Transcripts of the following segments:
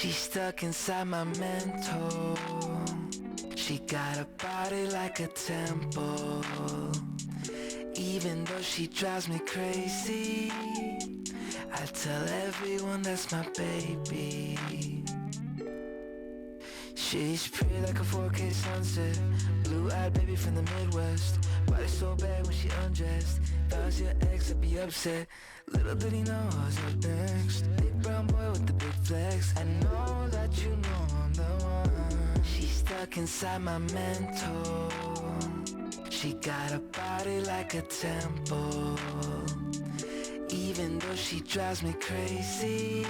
She's stuck inside my mental. She got a body like a temple. Even though she drives me crazy, I tell everyone that's my baby. She's pretty like a 4K sunset, blue-eyed baby from the Midwest. Body so bad when she undressed. If I was your ex, I'd be upset. Little did he know I was up next. Big brown boy with the big flex. I know that you know I'm the one. She's stuck inside my mental. She got a body like a temple. Even though she drives me crazy,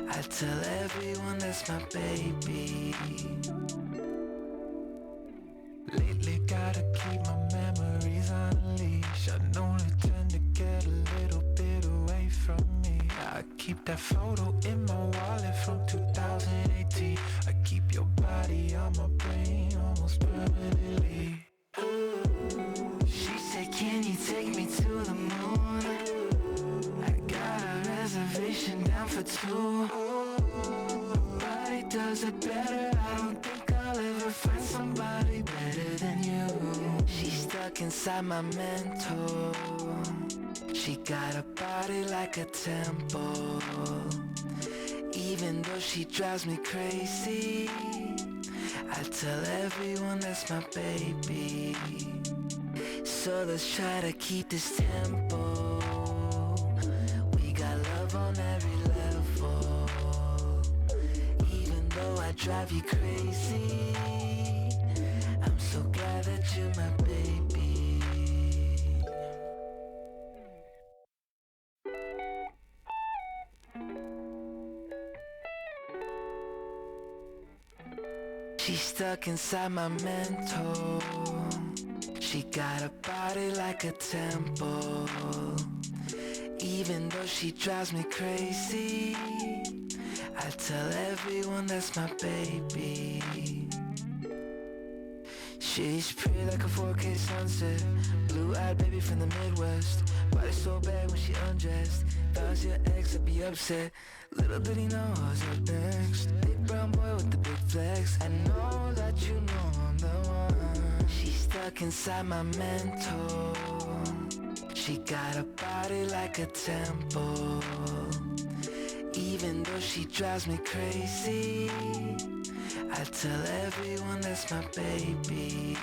I tell everyone that's my baby. Lately gotta keep my memories on a leash. I know they tend to get a little bit away from me. I keep that photo in my wallet from 2018. I keep your body on my brain almost permanently. She said, can you take me to the moon? I got a reservation down for two. Nobody does it better. I don't think I'll ever find somebody better than you. She's stuck inside my mental. She got a body like a temple. Even though she drives me crazy, I tell everyone that's my baby. So let's try to keep this tempo. We got love on every level. Even though I drive you crazy, I'm so glad that you're my baby. She's stuck inside my mental. She got a body like a temple. Even though she drives me crazy, I tell everyone that's my baby. She's pretty like a 4K sunset, blue-eyed baby from the Midwest. Body so bad when she undressed. If I was your ex, I'd be upset. Little did he know I was up next. Big brown boy with the big flex. I know that you know I'm the one. She's stuck inside my mental. She got a body like a temple. Even though she drives me crazy, I tell everyone that's my baby.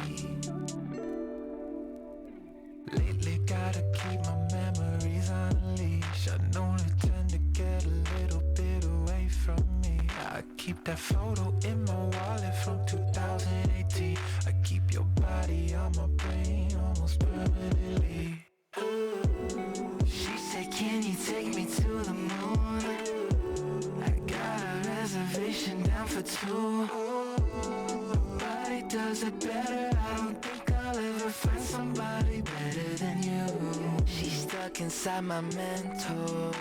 Lately gotta keep my memories on a leash. I know they tend to get a little bit away from me. I keep that photo in my wallet from 2018. I keep your body on my brain almost permanently. She said, can you take me to the moon? I got a reservation down for two. Nobody does it better. I don't think I'll ever find somebody better than you. She's stuck inside my mental.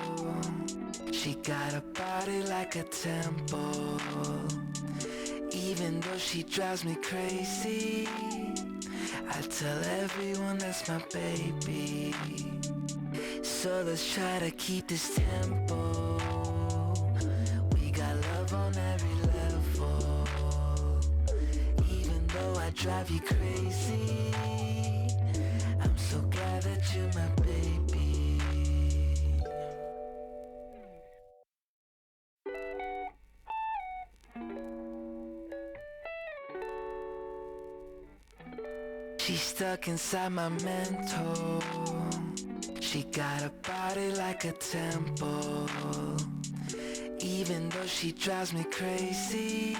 She got a body like a temple. Even though she drives me crazy, I tell everyone that's my baby. So let's try to keep this tempo. We got love on every level. Even though I drive you crazy, I'm so glad that you're my baby. She's stuck inside my mental. She got a body like a temple. Even though she drives me crazy,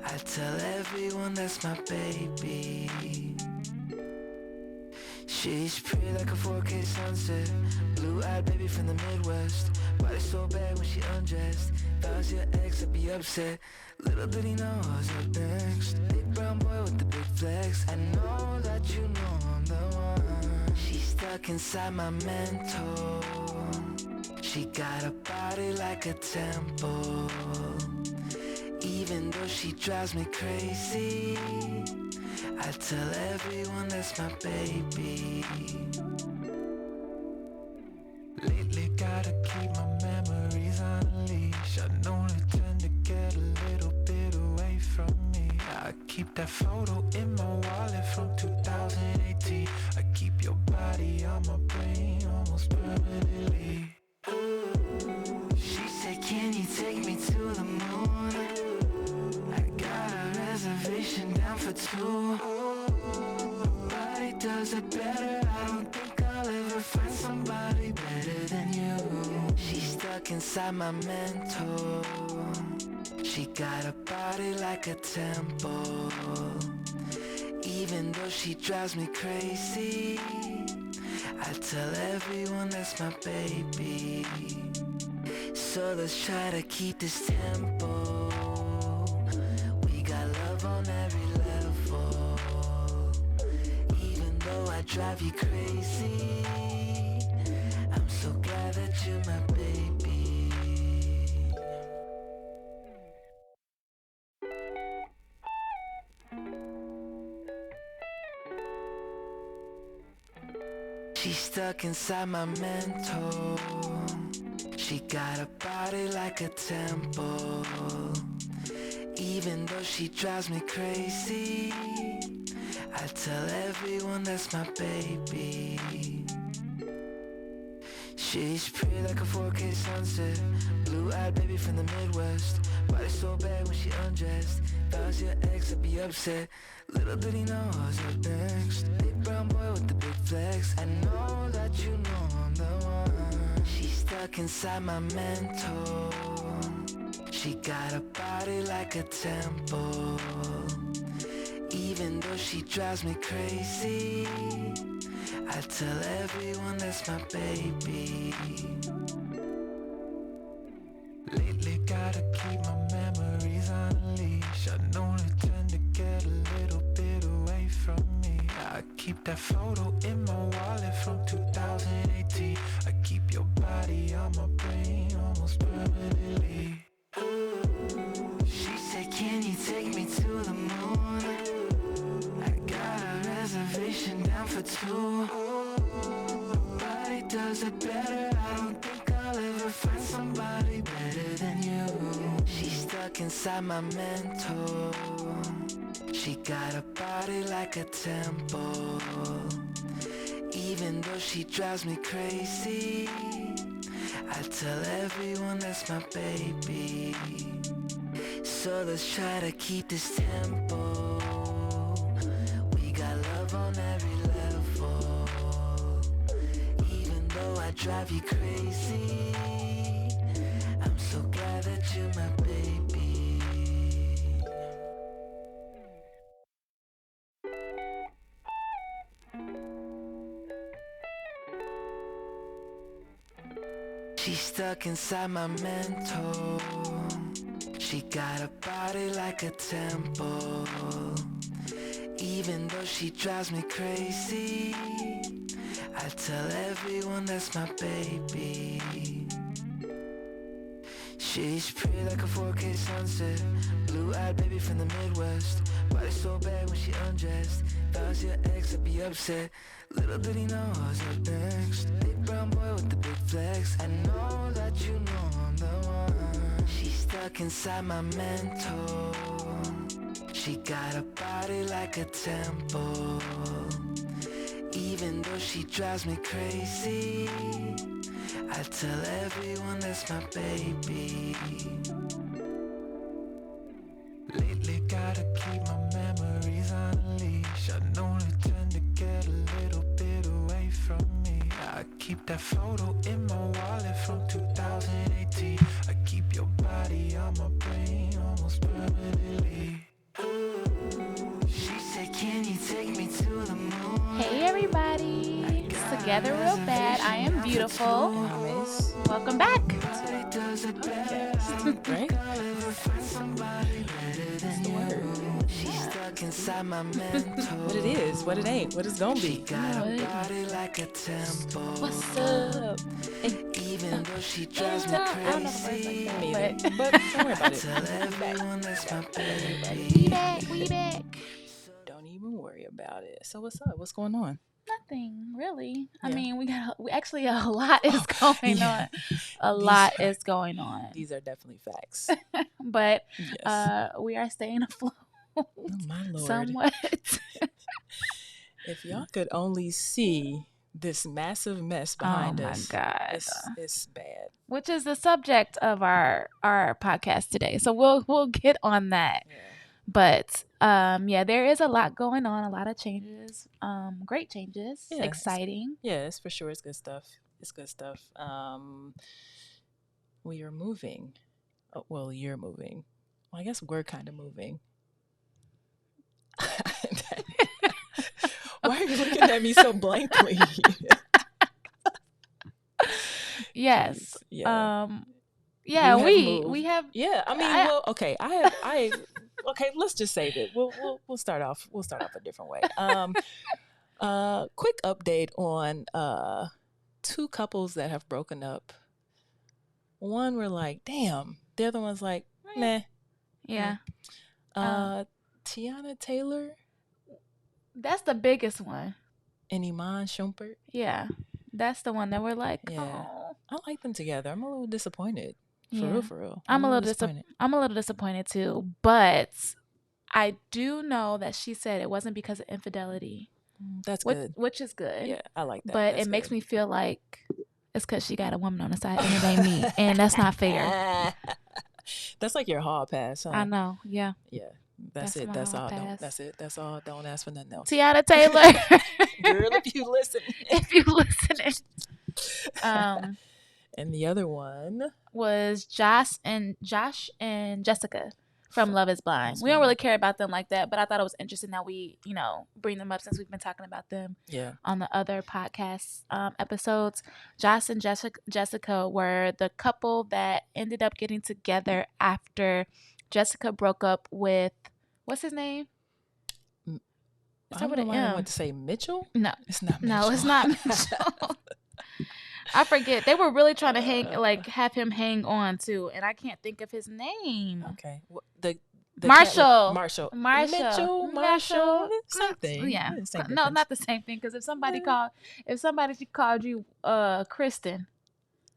I tell everyone that's my baby. She's pretty like a 4K sunset, blue-eyed baby from the Midwest. Body so bad when she undressed. If I was your ex, I'd be upset. Little did he know I was up next. Big brown boy with the big flex. I know that you know I'm the one. She's stuck inside my mental. She got a body like a temple. Even though she drives me crazy, I tell everyone that's my baby. Lately gotta keep my memories on a leash. I know they that photo in my wallet from 2018. I keep your body on my brain almost permanently. She said, can you take me to the moon? I got a reservation down for two. Nobody does it better. I don't think I'll ever find somebody better than you. She's stuck inside my mental. She got a body like a temple. Even though she drives me crazy, I tell everyone that's my baby. So let's try to keep this tempo. We got love on every level. Even though I drive you crazy, I'm so glad that you're my baby. She's stuck inside my mental. She got a body like a temple. Even though she drives me crazy, I tell everyone that's my baby. She's pretty like a 4K sunset. Blue-eyed baby from the Midwest. Body so bad when she undressed. If I was your ex, I'd be upset. Little did he know I was up next. Big brown boy with the big flex. I know that you know I'm the one. She's stuck inside my mental. She got a body like a temple. Even though she drives me crazy, I tell everyone that's my baby. Lately gotta keep my memories on a leash. I know they tend to get a little bit away from me. I keep that photo in my wallet from 2018. I keep your body on my brain almost permanently. She said, can you take me to the moon? I got a reservation down for two. Nobody does it better. I don't think I'll ever find somebody better than you. She's stuck inside my mental. She got a body like a temple. Even though she drives me crazy, I tell everyone that's my baby. So let's try to keep this tempo. We got love on every level. Even though I drive you crazy, I'm so glad that you're my baby. She's stuck inside my mental. She got a body like a temple. Even though she drives me crazy, I tell everyone that's my baby. She's pretty like a 4K sunset. Blue-eyed baby from the Midwest. Body so bad when she undressed. If I was your ex, I'd be upset. Little did he know I was up next. Big brown boy with the big flex. I know that you know I'm the one. She's stuck inside my mental. She got a body like a temple. Even though she drives me crazy, I tell everyone that's my baby. Lately gotta keep my memories on a leash. I know they tend to get a little bit away from me. I keep that photo in my wallet from 2018. I keep your body on my brain almost permanently. She said, can you take me to the moon? Hey everybody, it's Together Real Bad. I am Beautiful. Welcome back. Right? That's the word. What it is, what it ain't, what it's gonna be. What's up? Even though she drives me crazy, But don't worry about it. We back. Don't even worry about it. So what's up? What's going on? Nothing really. I Yeah. mean, we actually a lot is going on. A lot is going on. These are definitely facts. But Yes. we are staying afloat. Oh my Lord. somewhat. If y'all could only see this massive mess behind us. Oh my God. It's bad. Which is the subject of our podcast today. So we'll get on that. Yeah. But yeah, there is a lot going on, a lot of changes. Great changes. Yeah, exciting. It's for sure. It's good stuff. We are moving. Oh, well, you're moving. Well, I guess we're kind of moving. Why are you looking at me so blankly? Yes. Yeah. Yeah, moved. we have. Yeah, I mean, okay. I okay. Let's just save it. We'll start off. We'll start off a different way. Quick update on two couples that have broken up. One we're like, damn. The other one's like, meh. Yeah. Tiana Taylor. That's the biggest one. And Iman Shumpert. Yeah, that's the one that we're like, yeah. Oh. I like them together. I'm a little disappointed. For real. I'm a little disappointed. I'm a little disappointed too, but I do know that she said it wasn't because of infidelity. That's good. Which is good. Yeah, I like that. But it makes me feel like it's because she got a woman on the side and it ain't me, and that's not fair. That's like your hall pass, huh? I know. Yeah. Yeah. That's it. That's all. That's it. That's all. Don't ask for nothing else. Tiana Taylor. Girl, if you listen. If you listening. And the other one was Josh and Jessica from Love is Blind. We don't really care about them like that, but I thought it was interesting that we, bring them up since we've been talking about them on the other podcast episodes. Josh and Jessica were the couple that ended up getting together after Jessica broke up with, what's his name? I don't know why I want to say Mitchell. No, it's not Mitchell. No, it's not Mitchell. I forget. They were really trying to have him hang on too, and I can't think of his name. Okay, the Marshall. Marshall. Same thing. Yeah. Same no, not the same thing. Because if somebody called you Kristen,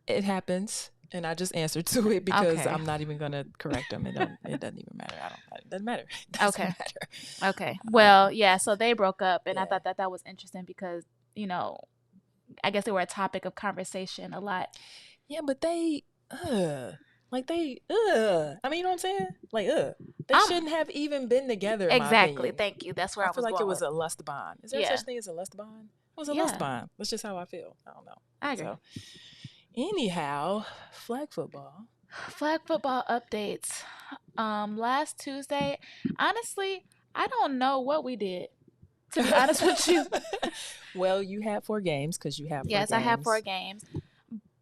it happens, and I just answered to it because I'm not even gonna correct them. It doesn't even matter. It doesn't matter. Okay. Well, yeah. So they broke up, and I thought that was interesting because I guess they were a topic of conversation a lot. Yeah, but they, I mean, you know what I'm saying? They shouldn't have even been together. Exactly. Thank you. That's where I was feel like going. It was a lust bond. Is there such thing as a lust bond? It was a lust bond. That's just how I feel. I don't know. I agree. So, anyhow, flag football updates. Last Tuesday, honestly, I don't know what we did. To be honest with you. Well, you had 4 games because you have 4 games. Yes, I have 4 games.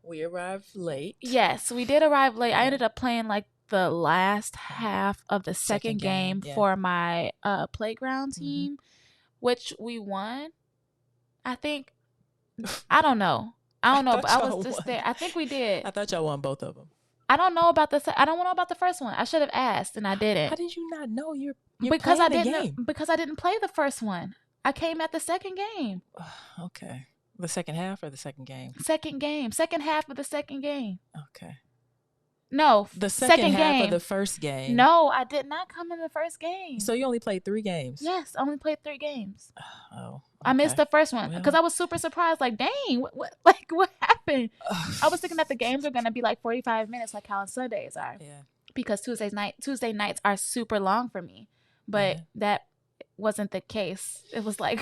We arrived late. Yes, we did arrive late. I ended up playing the last half of the second game for my playground team, which we won. I think. I don't know, but I was just there. I think we did. I thought y'all won both of them. I don't know about I don't know about the first one. I should have asked, and I didn't. How did you not know you're because playing I the didn't game? Because I didn't play the first one. I came at the second game. Okay. The second half or the second game? Second game. Second half of the second game. Okay. No, the second half game of the first game. No, I did not come in the first game. So you only played 3 games? Yes, I only played 3 games. Oh. Okay. I missed the first one because I was super surprised. Like, dang, what happened? I was thinking that the games were gonna be 45 minutes, like how on Sundays are. Yeah. Because Tuesday nights are super long for me, but that wasn't the case. It was they're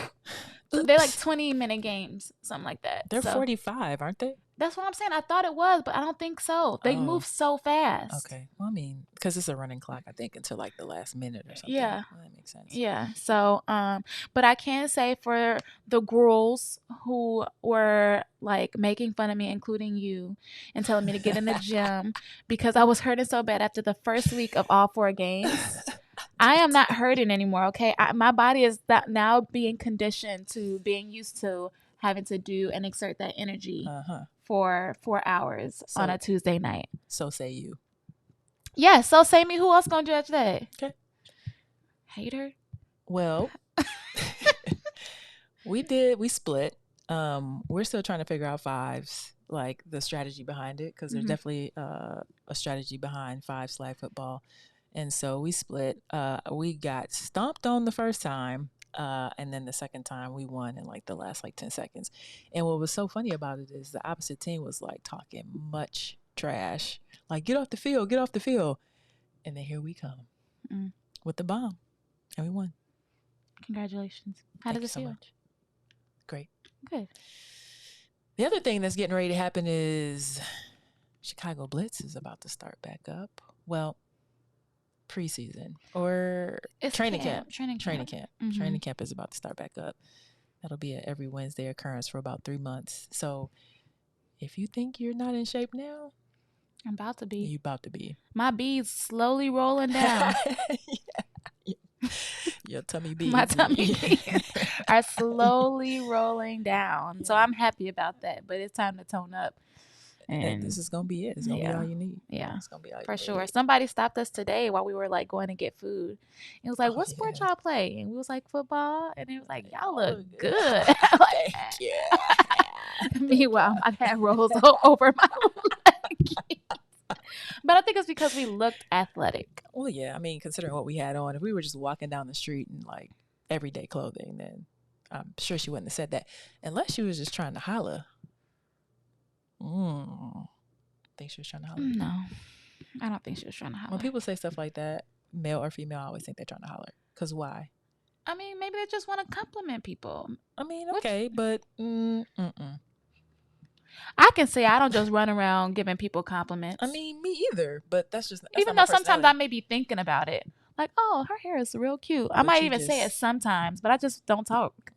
20-minute games, something like that. They're 45, aren't they? That's what I'm saying. I thought it was, but I don't think so. They move so fast. Okay. Well, I mean, because it's a running clock, I think, until the last minute or something. Yeah. Well, that makes sense. Yeah. So, but I can say for the girls who were making fun of me, including you, and telling me to get in the gym because I was hurting so bad after the first week of all 4 games. I am not hurting anymore. Okay. My body is now being conditioned to being used to having to do and exert that energy for 4 hours on a Tuesday night. So say you. Yeah, so say me. Who else gonna judge that? Okay. Hater? Well, we split. We're still trying to figure out 5s, the strategy behind it, because there's definitely a strategy behind 5 flag football. And so we split. We got stomped on the first time. And then the second time we won in like the last like 10 seconds. And what was so funny about it is the opposite team was like talking much trash. Like, get off the field, get off the field. And then here we come with the bomb. And we won. Congratulations. How Thank does it you feel? so much. Great. Good. The other thing that's getting ready to happen is Chicago Blitz is about to start back up. Well, preseason or It's training camp. Training camp. Training camp is about to start back up. That'll be an every Wednesday occurrence for about 3 months. So if you think you're not in shape now, I'm about to be. you about to be. My beads slowly rolling down. Your tummy beads. My tummy beads are slowly rolling down. So I'm happy about that. But it's time to tone up. And this is gonna be it. It's gonna be all you need. Yeah, it's gonna be all you for need. Sure. Somebody stopped us today while we were like going to get food. It was like, "What sport y'all play?" And we was like, "Football." And it was like, "Y'all look good." Thank you. Meanwhile, my hat rolls over my leg. But I think it's because we looked athletic. Well, yeah. I mean, considering what we had on, if we were just walking down the street in like everyday clothing, then I'm sure she wouldn't have said that, unless she was just trying to holler. Think she was trying to holler? No, I don't think she was trying to holler. When people say stuff like that, male or female, I always think they're trying to holler. Because why? I mean, maybe they just want to compliment people. I mean, okay, but I can say I don't just run around giving people compliments. I mean, me either. But that's even though sometimes I may be thinking about it. Like, oh, her hair is real cute. I might even say it sometimes, but I just don't talk.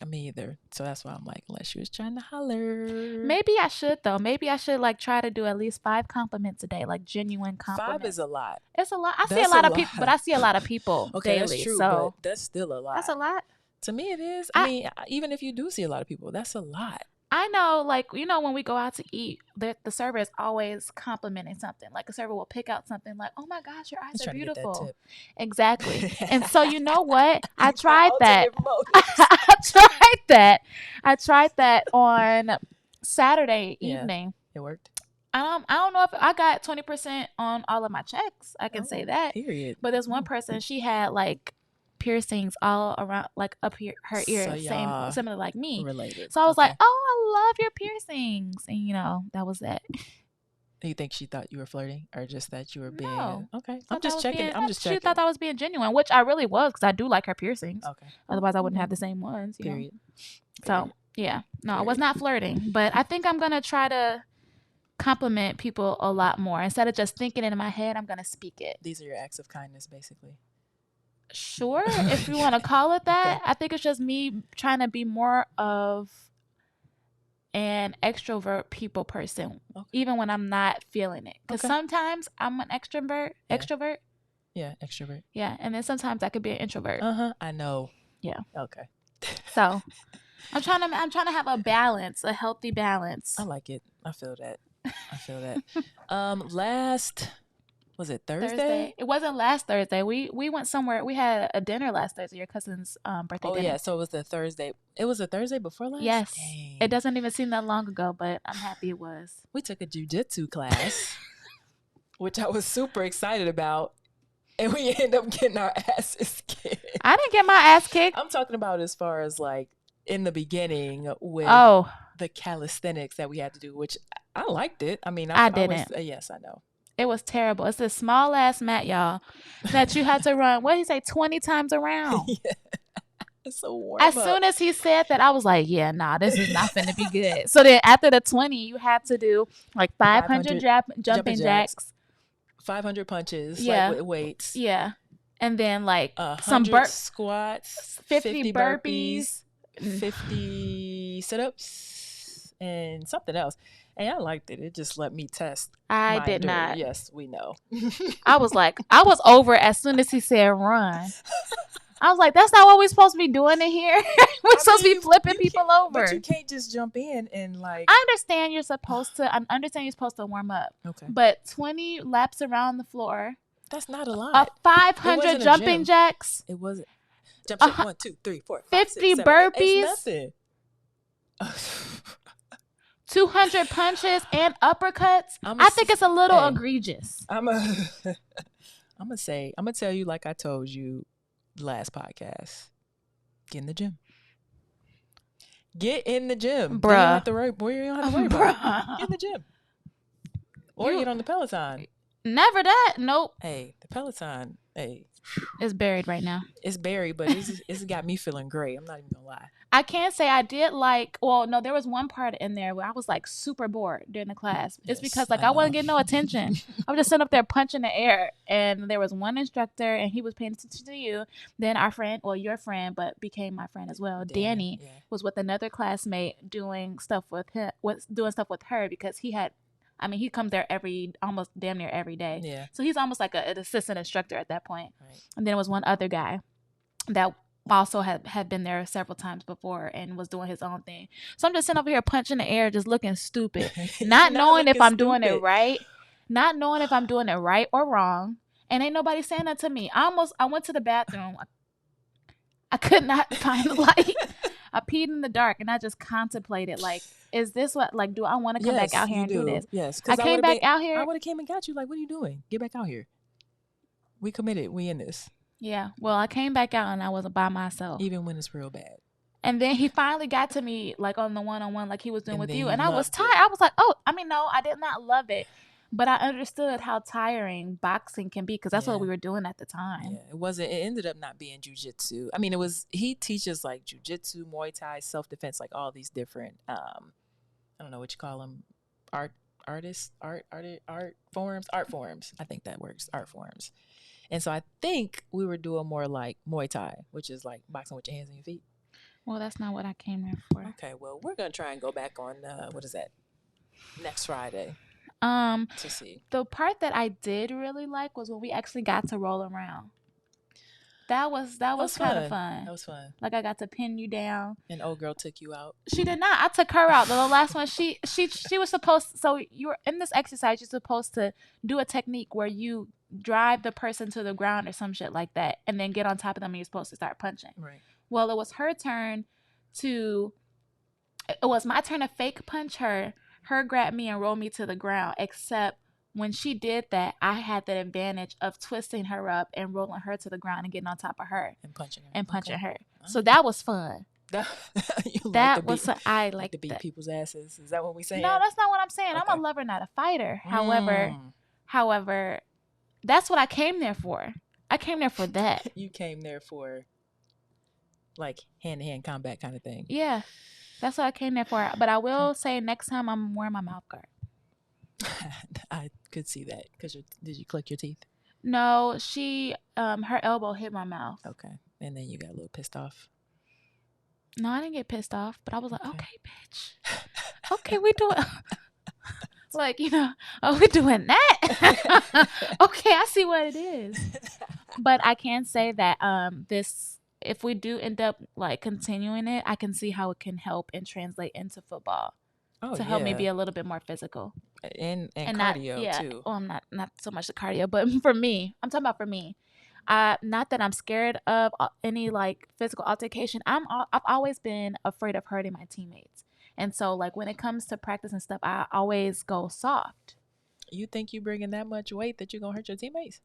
Me either. So that's why I'm like, unless she was trying to holler. Maybe I should though. Maybe I should like try to do at least 5 compliments a day, like genuine compliments. 5 is a lot. It's a lot. I see a lot of people, but I see a lot of people okay, daily. That's true, so but that's still a lot. That's a lot. To me, it is. I mean, even if you do see a lot of people, that's a lot. I know, like, you know, when we go out to eat, the server is always complimenting something. Like a server will pick out something like, "Oh my gosh, your eyes are beautiful." Exactly. And so you know what? I tried that. I tried that on Saturday evening. It worked. I don't know if I got 20% on all of my checks. I can say that. Period. But there's one person, she had like piercings all around, like up here, her ear, similar like me. Related. So I was like, "Oh, I love your piercings," and you know, that was that. You think she thought you were flirting, or just that you were being okay? I'm just checking. She thought I was being genuine, which I really was, because I do like her piercings. Okay. Otherwise, I wouldn't have the same ones. Period. So yeah, no, I was not flirting, but I think I'm gonna try to compliment people a lot more instead of just thinking it in my head. I'm gonna speak it. These are your acts of kindness, basically. Sure, if you want to call it that. Okay. I think it's just me trying to be more of an extrovert people person, even when I'm not feeling it. Because sometimes I'm an extrovert. Yeah, extrovert. Yeah, and then sometimes I could be an introvert. I know. Yeah. Okay. So I'm trying to have a balance, a healthy balance. I like it. I feel that. Was it Thursday? It wasn't last Thursday. We went somewhere. We had a dinner last Thursday, your cousin's birthday dinner. Yeah, so it was the Thursday. It was the Thursday before last? Yes. Dang. It doesn't even seem that long ago, but I'm happy it was. We took a JuJitsu class, which I was super excited about, and we ended up getting our asses kicked. I didn't get my ass kicked. I'm talking about as far as like in the beginning with the calisthenics that we had to do, which I liked it. I mean, I didn't. Yes, I know. It was terrible. It's a small ass mat, y'all, that you had to run. What did he say? 20 times around. Yeah. It's so warm. As soon as he said that, I was like, "Yeah, nah, this is not finna be good." So then after the 20, you had to do like 500 jumping jacks, 500 punches, like with weights. Yeah, and then like some squats, 50 burpees, 50 sit-ups, and something else. And I liked it. It just let me test. I did not. Yes, we know. I was like, I was over as soon as he said run. I was like, that's not what we're supposed to be doing in here. We're supposed to be flipping people over. But you can't just jump in and like. I understand you're supposed to warm up. Okay. But 20 laps around the floor. That's not a lot. 500 jumping jacks. It wasn't. Jump shot 1, 2, 3, 4, 5, 50 6, 7, burpees. It's nothing. 200 punches and uppercuts. I think it's a little egregious. I'm I'm gonna tell you like I told you last podcast. Get in the gym. Get in the gym. Bruh. Then you don't have to worry about it. Bruh. Get in the gym. Or get on the Peloton. Never that. Nope. Hey, the Peloton, hey. It's buried right now. It's buried, but it's got me feeling great. I'm not even gonna lie. I can't say I did like, well, no, there was one part in there where I was like super bored during the class. It's Yes, because like I I wasn't know. getting no attention. I was just sitting up there punching the air, and there was one instructor and he was paying attention to you. Then our friend, well, your friend, but became my friend as well, Danny, Yeah. was with another classmate doing stuff with her because he comes there almost damn near every day. Yeah. So he's almost like an assistant instructor at that point. Right. And then there was one other guy that also had been there several times before and was doing his own thing. So I'm just sitting over here punching the air, just looking stupid, not knowing if I'm doing it right, not knowing if I'm doing it right or wrong. And ain't nobody saying that to me. I went to the bathroom. I could not find the light. I peed in the dark and I just contemplated, like, is this what, like, do I want to come back out here and do this? Yes. I came back out here. I would have came and got you. Like, what are you doing? Get back out here. We committed. We in this. Yeah. Well, I came back out and I wasn't by myself. Even when it's real bad. And then he finally got to me, like, on the one-on-one, like he was doing And with then you. you And I was loved tired. it. I was like, no, I did not love it. But I understood how tiring boxing can be because that's what we were doing at the time. Yeah, it ended up not being JuJitsu. I mean, he teaches like JuJitsu, Muay Thai, self-defense, like all these different, I don't know what you call them, art forms. I think that works, art forms. And so I think we were doing more like Muay Thai, which is like boxing with your hands and your feet. Well, that's not what I came there for. Okay, well, we're going to try and go back on, what is that, next Friday. To see. The part that I did really like was when we actually got to roll around. That was kind of fun. That was fun. Like I got to pin you down. And old girl took you out. She did not. I took her out. The last one, she was supposed. So you're in this exercise. You're supposed to do a technique where you drive the person to the ground or some shit like that, and then get on top of them. And you're supposed to start punching. Right. Well, it was her turn to. It was my turn to fake punch her. Her grab me and roll me to the ground, except when she did that, I had the advantage of twisting her up and rolling her to the ground and getting on top of her. And punching her. So that was fun. I like to beat people's asses. Is that what we saying? No, that's not what I'm saying. Okay. I'm a lover, not a fighter. However, that's what I came there for. I came there for that. You came there for like hand-to-hand combat kind of thing. Yeah. That's what I came there for. But I will say next time I'm wearing my mouth guard. I could see that. Did you click your teeth? No, she, her elbow hit my mouth. Okay. And then you got a little pissed off. No, I didn't get pissed off. But I was like, okay bitch. Okay, we doing... like, we're doing that? Okay, I see what it is. But I can say that if we do end up like continuing it, I can see how it can help and translate into football to help me be a little bit more physical and cardio too. Well, not so much the cardio, but for me, I'm talking about for me. Not that I'm scared of any like physical altercation. I've always been afraid of hurting my teammates, and so like when it comes to practice and stuff, I always go soft. You think you bringing that much weight that you're gonna hurt your teammates?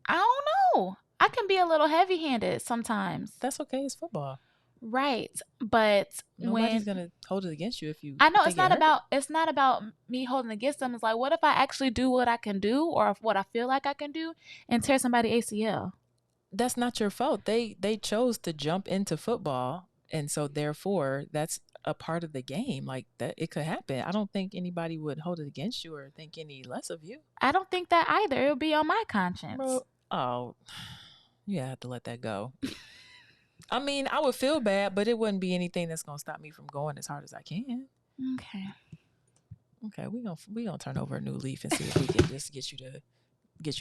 I don't know. I can be a little heavy-handed sometimes. That's okay. It's football. Right. But nobody's going to hold it against you if you I know it's not about me holding it against them. It's like, what if I actually do what I can do or what I feel like I can do and tear somebody ACL? That's not your fault. They chose to jump into football, and so therefore that's a part of the game. Like that, it could happen. I don't think anybody would hold it against you or think any less of you. I don't think that either. It'll be on my conscience. Bro, you have to let that go. I mean, I would feel bad, but it wouldn't be anything that's gonna stop me from going as hard as I can. Okay, we gonna turn over a new leaf and see if we can just get you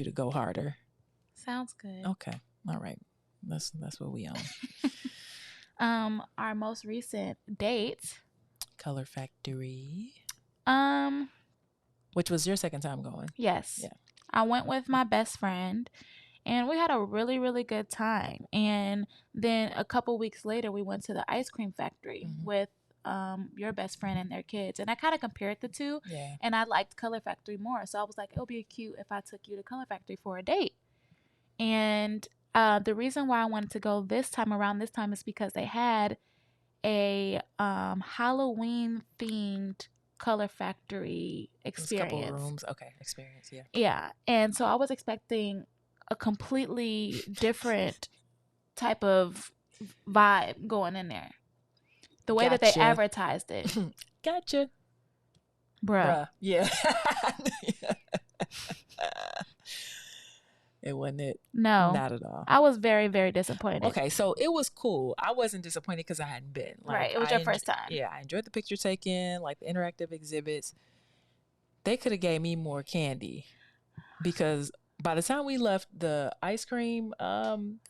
to go harder. Sounds good. Okay, all right. That's what we on. Our most recent date, Color Factory. Which was your second time going? Yes. Yeah. I went with my best friend. And we had a really, really good time. And then a couple weeks later, we went to the ice cream factory with your best friend and their kids. And I kind of compared the two. Yeah. And I liked Color Factory more. So I was like, it would be cute if I took you to Color Factory for a date. And the reason why I wanted to go this time is because they had a Halloween themed color factory There's a couple experience. rooms. Okay, experience. Yeah. Yeah. And so I was expecting a completely different type of vibe going in there. The way that they Gotcha. advertised it. Gotcha. Bruh. Yeah. It wasn't it. No. Not at all. I was very, very disappointed. Okay, so it was cool. I wasn't disappointed because I hadn't been. Like, right. It was your first time. Yeah, I enjoyed the picture taking, like the interactive exhibits. They could have gave me more candy because by the time we left the ice cream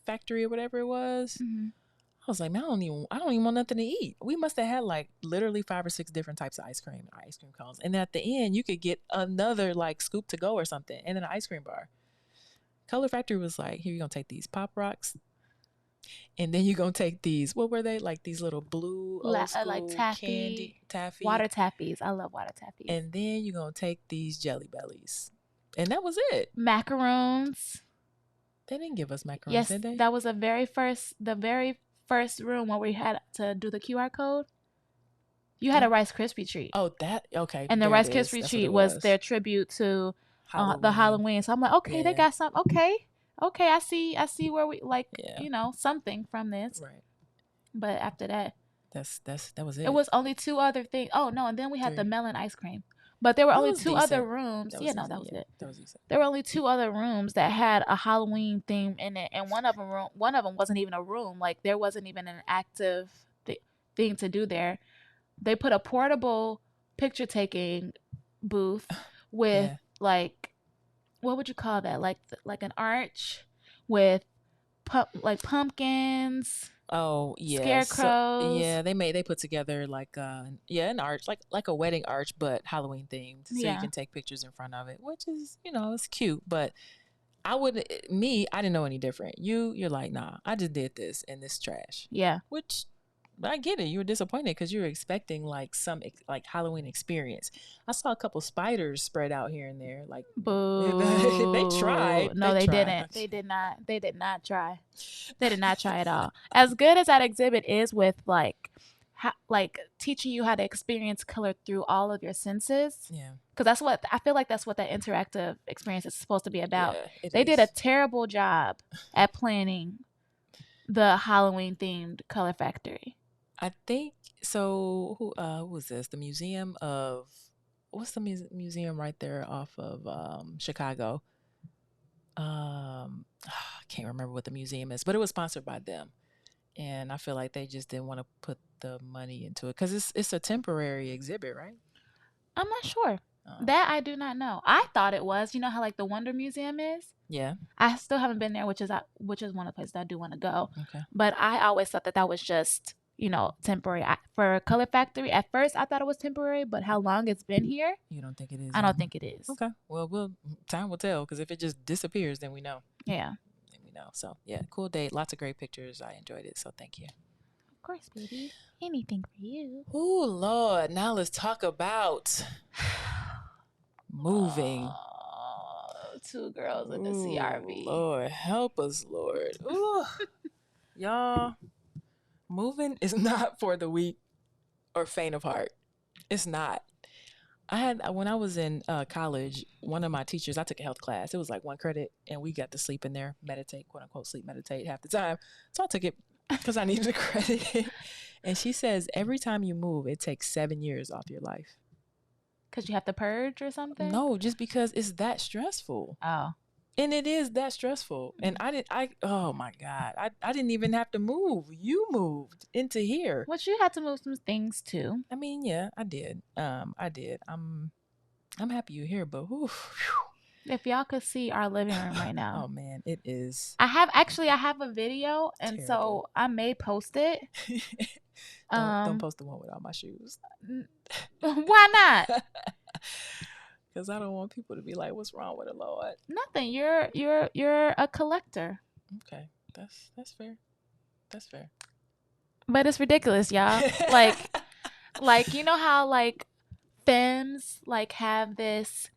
factory or whatever it was, I was like, man, I don't even want nothing to eat. We must have had like literally 5 or 6 different types of ice cream cones. And at the end, you could get another like scoop to go or something, and then an ice cream bar. Color Factory was like, here, you're going to take these Pop Rocks. And then you're going to take these, what were they? Like these little blue old school like taffy. Water tappies. I love water tappies. And then you're going to take these Jelly Bellies. And that was it. Macaroons. They didn't give us macaroons, yes, did they? That was the very first room where we had to do the QR code. You had a Rice Krispie treat. Oh, that, okay. And the Rice Krispie treat was their tribute to the Halloween. So I'm like, okay, they got some. Okay, I see where we like, something from this. Right. But after that, that was it. It was only 2 other things. Oh no, and then we had the melon ice cream. But there were only 2 other rooms. That was it. That was decent. There were only 2 other rooms that had a Halloween theme in it, and one of them wasn't even a room. Like there wasn't even an active thing to do there. They put a portable picture taking booth with like, what would you call that? Like an arch with pumpkins. Oh yeah, scarecrows. So, they put together like an arch, like a wedding arch, but Halloween themed, so you can take pictures in front of it, which is it's cute. But I didn't know any different. You're like, nah, I just did this and this trash. Yeah, which I get it. You were disappointed because you were expecting like some like Halloween experience. I saw a couple spiders spread out here and there. Like, boo. They tried. No, they didn't. They did not. They did not try. They did not try at all. As good as that exhibit is with like teaching you how to experience color through all of your senses. Yeah. Because I feel like that's what that interactive experience is supposed to be about. Yeah, they did a terrible job at planning the Halloween themed color factory. I think so. Who was this? The museum of what's the museum right there off of Chicago? I can't remember what the museum is, but it was sponsored by them, and I feel like they just didn't want to put the money into it because it's a temporary exhibit, right? I'm not sure. That I do not know. I thought it was. You know how like the Wonder Museum is? Yeah. I still haven't been there, which is one of the places I do want to go. Okay. But I always thought that was just temporary. For Color Factory, at first I thought it was temporary, but how long it's been here? You don't think it is? I don't think it is. Okay. Well, time will tell, because if it just disappears, then we know. Yeah. Then we know. So, yeah, cool date. Lots of great pictures. I enjoyed it, so thank you. Of course, baby. Anything for you. Oh, Lord. Now let's talk about moving. 2 girls in the CRV. Lord, help us, Lord. Ooh. Y'all. Moving is not for the weak or faint of heart. It's not. When I was in college, one of my teachers, I took a health class. It was like 1 credit, and we got to sleep in there, meditate, quote unquote, sleep, meditate half the time. So I took it because I needed a credit. And she says every time you move, it takes 7 years off your life. Because you have to purge or something? No, just because it's that stressful. Oh. And it is that stressful. And oh my God, I didn't even have to move. You moved into here. But you had to move some things too. I mean, yeah, I did. I did. I'm happy you're here, but if y'all could see our living room right now. Oh man, it is. I have a video, and terrible. So I may post it. Don't post the one with all my shoes. Why not? Because I don't want people to be like, "What's wrong with her, Lord?" Nothing. You're a collector. Okay, that's fair. That's fair. But it's ridiculous, y'all. like you know how like femmes like have this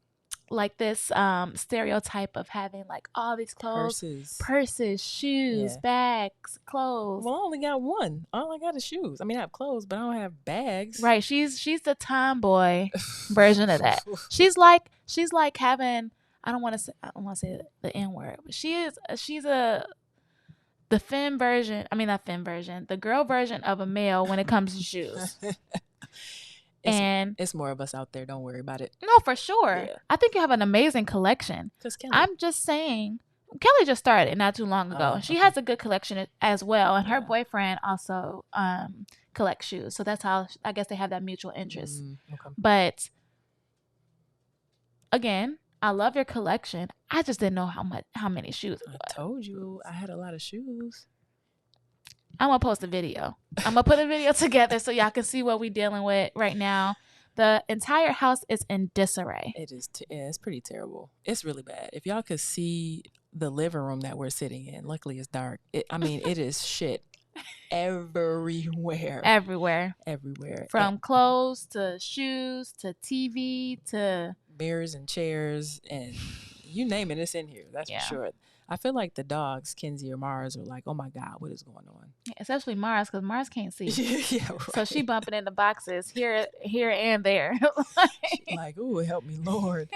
like this stereotype of having like all these clothes, purses, shoes, bags, clothes. Well, I only got one. All I got is shoes. I mean, I have clothes, but I don't have bags. Right. She's the tomboy version of that. She's like having, I don't want to say the N word, but she's the femme version. I mean, not femme version, the girl version of a male when it comes to shoes. It's more of us out there. Don't worry about it. No, for sure. Yeah. I think you have an amazing collection. I'm just saying, Kelly just started not too long ago. She has a good collection as well, and her boyfriend also collects shoes. So that's how I guess they have that mutual interest. Okay. But again, I love your collection. I just didn't know how many shoes it was. I told you I had a lot of shoes. I'm going to post a video. I'm going to put a video together so y'all can see what we're dealing with right now. The entire house is in disarray. It is. It's pretty terrible. It's really bad. If y'all could see the living room that we're sitting in, luckily it's dark. It is shit everywhere. Everywhere. From clothes to shoes to TV to mirrors and chairs and you name it, it's in here. That's for sure. I feel like the dogs, Kenzie or Mars, are like, oh my God, what is going on? Yeah, especially Mars, because Mars can't see. Yeah, right. So she bumping in the boxes here and there. Like, ooh, help me, Lord.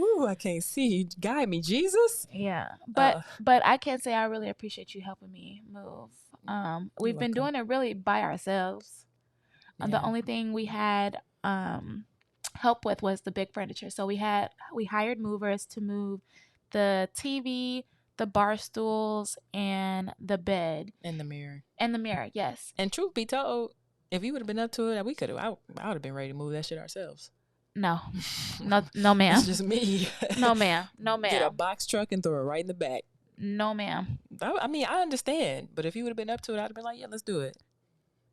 Ooh, I can't see. Guide me, Jesus. Yeah. But I can't say I really appreciate you helping me move. We've been doing it really by ourselves. Yeah. The only thing we had help with was the big furniture. So we hired movers to move the TV, the bar stools, and the bed. And the mirror. Yes. And truth be told, if you would have been up to it, I would have been ready to move that shit ourselves. No, ma'am. It's just me. No, ma'am. Get a box truck and throw it right in the back. No, ma'am. I mean, I understand, but if you would have been up to it, I'd have been like, yeah, let's do it.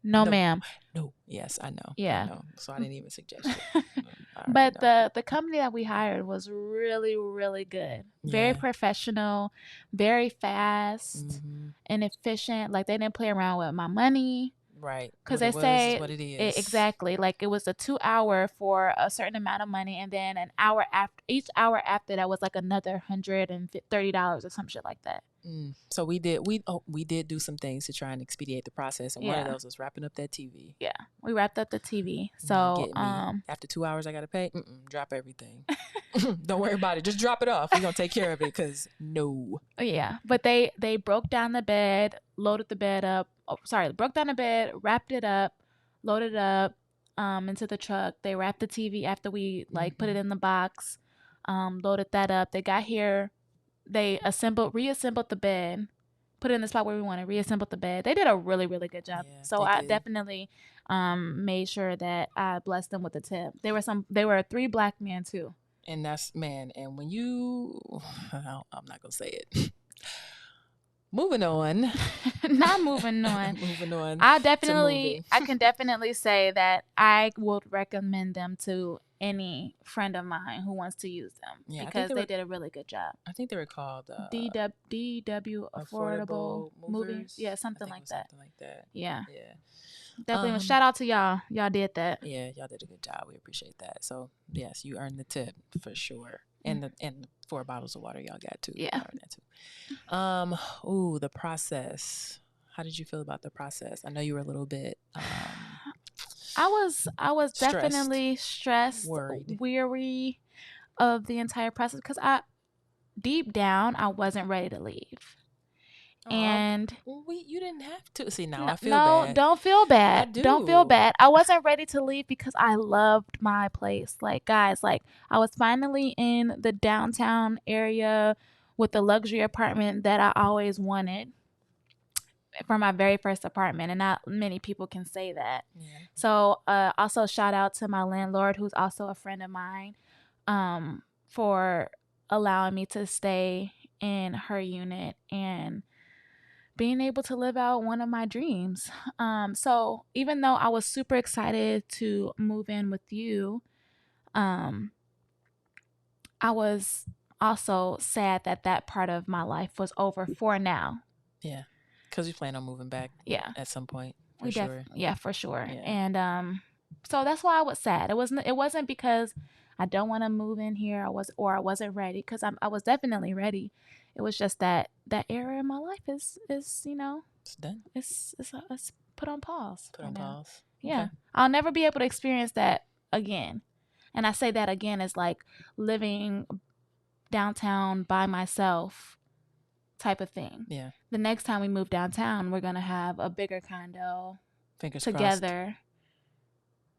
No, ma'am. No. Yes, I know. Yeah. I know. So I didn't even suggest it. But the company that we hired was really, really good. Very professional, very fast and efficient. Like they didn't play around with my money. Right. Because they say what it is. Exactly. Like it was a 2 hour for a certain amount of money, and then each hour after that was like another $130 or some shit like that. So we did do some things to try and expedite the process, and one of those was wrapping up that TV. Yeah, we wrapped up the TV. So after 2 hours, I gotta pay. Drop everything. Don't worry about it. Just drop it off. We're gonna take care of it because no. Yeah, but they broke down the bed, loaded the bed up. Broke down the bed, wrapped it up, loaded it up into the truck. They wrapped the TV after we put it in the box, loaded that up. They got here. They reassembled the bed, put it in the spot where we wanted, reassembled the bed. They did a really, really good job. Yeah, so I definitely made sure that I blessed them with a tip. They were 3 black men too. And that's, man, and when you, I'm not gonna say it. Moving on. Not moving on. Moving on. I can definitely say that I would recommend them to any friend of mine who wants to use them because they did a really good job. I think they were called DW Affordable Movers. Yeah, something like that. Yeah. Definitely. Shout out to y'all. Y'all did that. Yeah, y'all did a good job. We appreciate that. So yes, you earned the tip for sure. And the 4 bottles of water y'all got too. Yeah. That too. The process. How did you feel about the process? I know you were a little bit I was stressed, definitely stressed, weary of the entire process because deep down I wasn't ready to leave. And you didn't have to. See, now I feel bad. No, don't feel bad. I do. Don't feel bad. I wasn't ready to leave because I loved my place. Like, guys, I was finally in the downtown area with the luxury apartment that I always wanted for my very first apartment. And not many people can say that. Yeah. So, also shout out to my landlord, who's also a friend of mine, for allowing me to stay in her unit and being able to live out one of my dreams. So even though I was super excited to move in with you, I was also sad that part of my life was over for now. Yeah, because you plan on moving back. Yeah, at some point. For sure. Yeah, for sure. Yeah. And so that's why I was sad. It wasn't because I don't want to move in here. I wasn't ready, because I was definitely ready. It was just that era in my life is It's done. it's put on pause. Put on now. pause. Yeah, Okay. I'll never be able to experience that again. And I say that again as like living downtown by myself type of thing. Yeah. The next time we move downtown, we're gonna have a bigger condo Fingers together.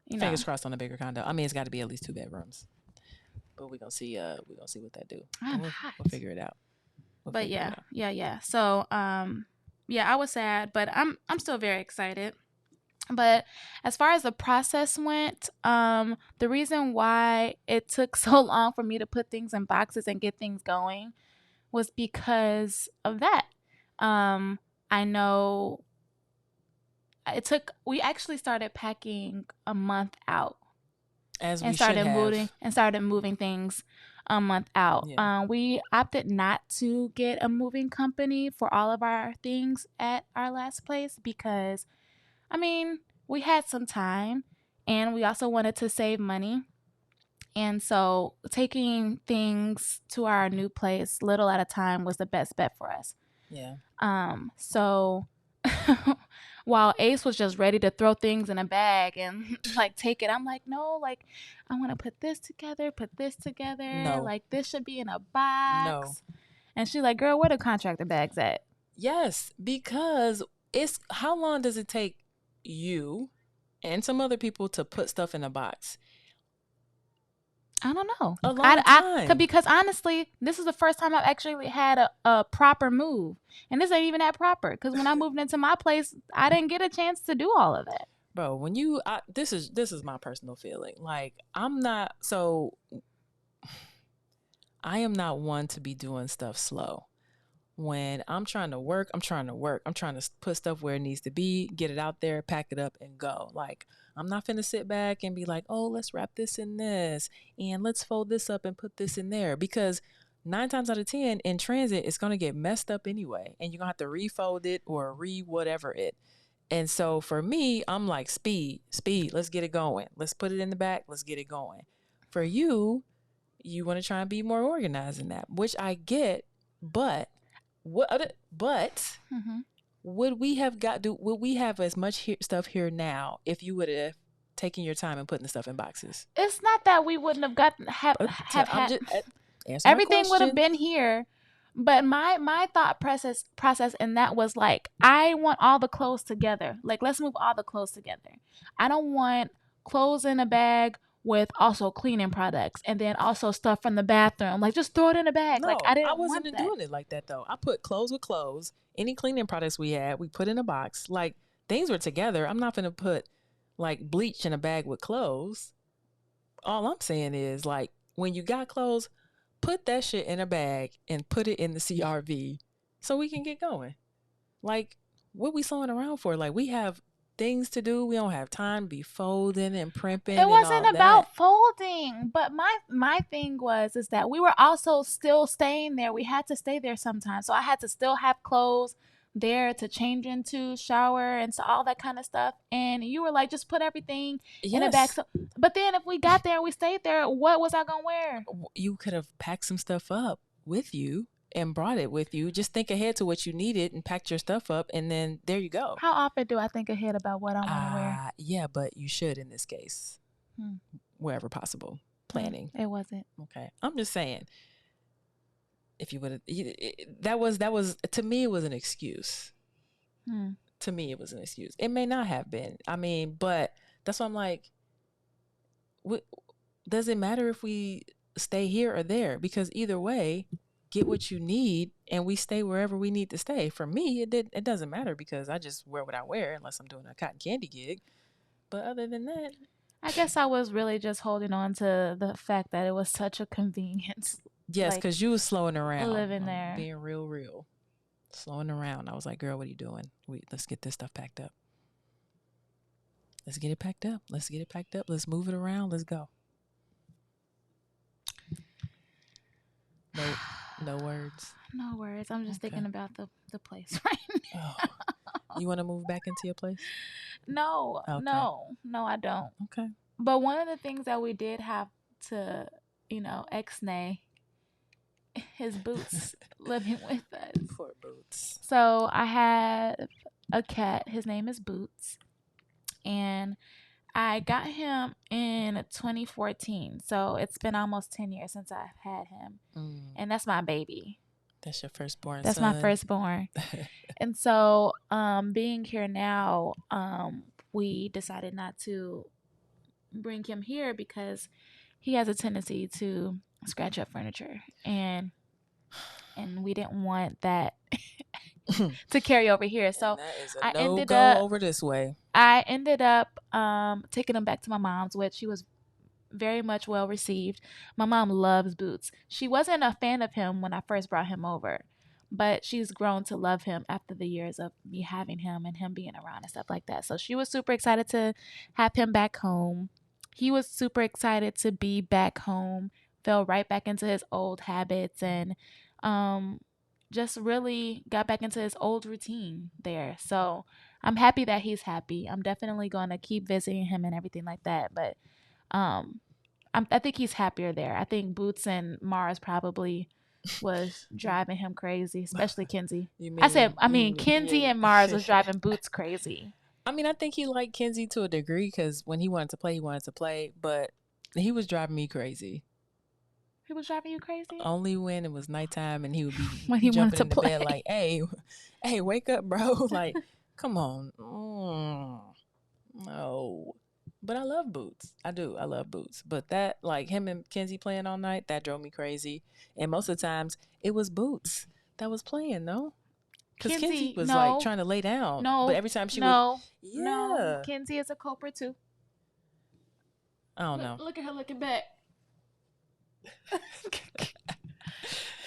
crossed. Fingers crossed on a bigger condo. I mean, it's got to be at least 2 bedrooms. But we're gonna see. We're gonna see what that do. We'll figure it out. But yeah. So yeah, I was sad, but I'm still very excited. But as far as the process went, the reason why it took so long for me to put things in boxes and get things going was because of that. I know we actually started packing a month out. As we started moving things a month out. Yeah. We opted not to get a moving company for all of our things at our last place because, I mean, we had some time and we also wanted to save money. And so taking things to our new place little at a time was the best bet for us. Yeah. So while Ace was just ready to throw things in a bag and like take it, I'm like, no, like I want to put this together. No. Like this should be in a box. No. And she's like, girl, where the contractor bags at? Yes, because how long does it take you and some other people to put stuff in a box? I don't know. A long time. Because honestly, this is the first time I've actually had a proper move. And this ain't even that proper. Because when I moved into my place, I didn't get a chance to do all of that. Bro, when this is my personal feeling. Like, I am not one to be doing stuff slow. When I'm trying to work. I'm trying to put stuff where it needs to be, get it out there, pack it up, and go. Like, I'm not finna sit back and be like, oh, let's wrap this in this, and let's fold this up and put this in there. Because 9 times out of 10 in transit, it's gonna get messed up anyway, and you're gonna have to refold it or whatever it. And so for me, I'm like, speed, let's get it going. Let's put it in the back, let's get it going. For you want to try and be more organized in that, which I get, but would we have as much stuff here now if you would have taken your time and putting the stuff in boxes? It's not that we wouldn't have gotten everything would have been here. But my thought process in that was like, I want all the clothes together. Like, let's move all the clothes together. I don't want clothes in a bag with also cleaning products and then also stuff from the bathroom. Like, just throw it in a bag. No, like, I wasn't doing it like that though. I put clothes with clothes. Any cleaning products we had, we put in a box. Like, things were together. I'm not going to put like bleach in a bag with clothes. All I'm saying is, like, when you got clothes, put that shit in a bag and put it in the CRV so we can get going. Like, what we slowing around for? Like, we have things to do. We don't have time to be folding and primping. It wasn't about folding, but my thing is that we were also still staying there. We had to stay there sometimes, so I had to still have clothes there to change into, shower, and so all that kind of stuff. And you were like, just put everything in a bag. So, but then if we got there and we stayed there, what was I gonna wear? You could have packed some stuff up with you and brought it with you. Just think ahead to what you needed and packed your stuff up, and then there you go. How often do I think ahead about what I want to wear? Yeah, but you should in this case. Wherever possible. Planning. It wasn't. Okay. I'm just saying, if you would have, that was to me, it was an excuse. To me, it was an excuse. It may not have been. I mean, but that's why I'm like, does it matter if we stay here or there? Because either way, get what you need and we stay wherever we need to stay. For me, it doesn't matter because I just wear what I wear unless I'm doing a cotton candy gig. But other than that, I guess I was really just holding on to the fact that it was such a convenience. Yes, because you was slowing around. Living there. Being real. Slowing around. I was like, girl, what are you doing? Let's get this stuff packed up. Let's get it packed up. Let's move it around. Let's go. No words. No words. I'm just thinking about the place right now. Oh. You want to move back into your place? No. Okay. No, I don't. Okay. But one of the things that we did have to, ex-nay his Boots living with us. Poor Boots. So I have a cat. His name is Boots. And I got him in 2014. So it's been almost 10 years since I've had him. And that's my baby. That's your firstborn That's son. my firstborn. And so being here now, we decided not to bring him here because he has a tendency to scratch up furniture. And we didn't want that to carry over here. So that is a no-go over this way. I ended up taking him back to my mom's, which he was very much well received. My mom loves Boots. She wasn't a fan of him when I first brought him over, but she's grown to love him after the years of me having him and him being around and stuff like that. So she was super excited to have him back home. He was super excited to be back home, fell right back into his old habits, and just really got back into his old routine there. So I'm happy that he's happy. I'm definitely going to keep visiting him and everything like that. But I think he's happier there. I think Boots and Mars probably was driving him crazy, especially Kenzie. Kenzie and Mars was driving Boots crazy. I mean, I think he liked Kenzie to a degree because when he wanted to play, but he was driving me crazy. He was driving you crazy? Only when it was nighttime and he would be when he jumping wanted to into bed like, hey, wake up, bro. Like, come on. No. But I love Boots. I do. I love Boots. But that, like him and Kenzie playing all night, that drove me crazy. And most of the times, it was Boots that was playing, no? Because Kenzie was like trying to lay down. No. But every time she would. Yeah. No. Kenzie is a culprit too. I don't know. Look at her looking back.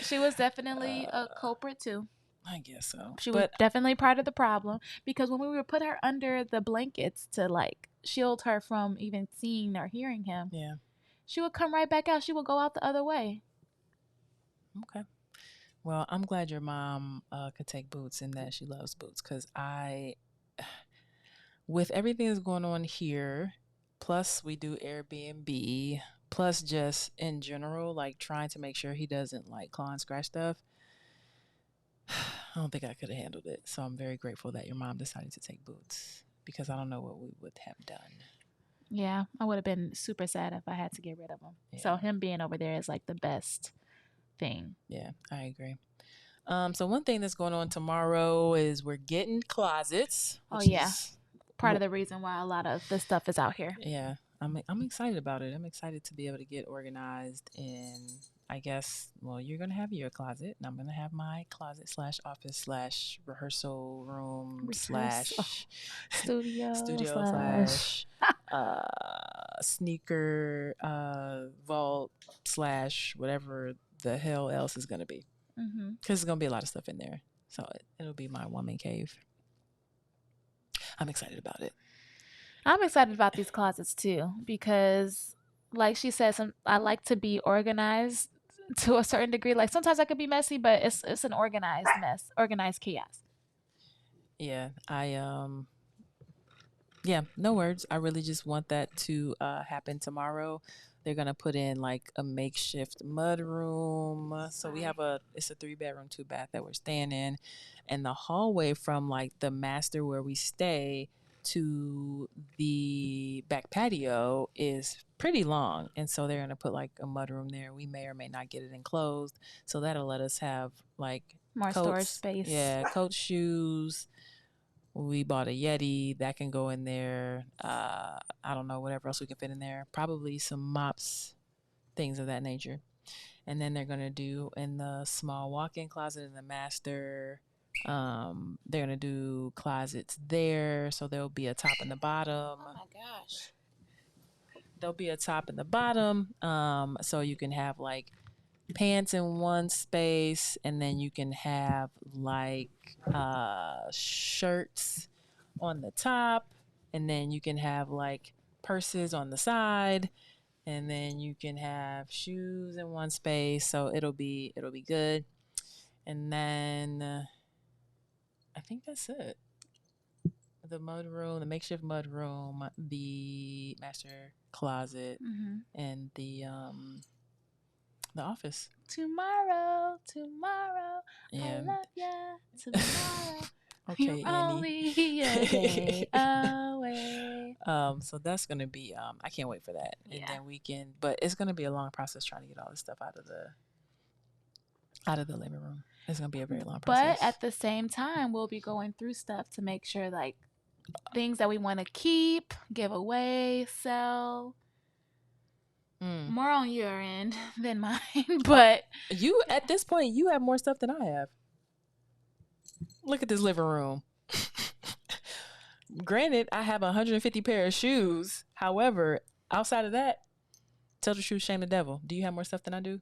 She was definitely a culprit too. I guess so. She was definitely part of the problem because when we would put her under the blankets to like shield her from even seeing or hearing him, she would come right back out. She would go out the other way. Okay. Well, I'm glad your mom could take Boots and that she loves Boots because with everything that's going on here, plus we do Airbnb, plus just in general, like trying to make sure he doesn't like claw and scratch stuff. I don't think I could have handled it. So I'm very grateful that your mom decided to take Boots because I don't know what we would have done. Yeah, I would have been super sad if I had to get rid of him. Yeah. So him being over there is like the best thing. Yeah, I agree. So one thing that's going on tomorrow is we're getting closets. Oh, yeah. Part of the reason why a lot of the stuff is out here. Yeah, I'm excited about it. I'm excited to be able to get organized and I guess, well, you're going to have your closet and I'm going to have my closet / office / rehearsal room / studio / sneaker vault / whatever the hell else is going to be. Because there's going to be a lot of stuff in there. So it'll be my woman cave. I'm excited about it. I'm excited about these closets too because like she said, I like to be organized to a certain degree. Like sometimes I could be messy, but it's an organized mess, organized chaos. Yeah, no words. I really just want that to happen tomorrow. They're gonna put in like a makeshift mud room. So we have it's a 3-bedroom, 2-bath that we're staying in, and the hallway from like the master where we stay to the back patio is pretty long, and so they're gonna put like a mud room there. We may or may not get it enclosed, so that'll let us have like more coats, storage space. Yeah, coats, shoes. We bought a Yeti that can go in there. I don't know, whatever else we can fit in there. Probably some mops, things of that nature. And then they're going to do in the small walk-in closet in the master. They're going to do closets there. So there'll be a top and the bottom. Oh, my gosh. There'll be a top and the bottom. So you can have like pants in one space, and then you can have like shirts on the top, and then you can have like purses on the side, and then you can have shoes in one space. So it'll be good. And then I think that's it. the makeshift mud room, the master closet, and the office. Tomorrow, I love ya. Tomorrow, Okay, you're only a day away. So that's gonna be I can't wait for that. Yeah. And then we can, but it's gonna be a long process trying to get all this stuff out of the living room. It's gonna be a very long process. But at the same time, we'll be going through stuff to make sure, like, things that we want to keep, give away, sell. More on your end than mine, but you at this point you have more stuff than I have. Look at this living room. Granted, I have 150 pair of shoes. However, outside of that, tell the truth, shame the devil. Do you have more stuff than I do?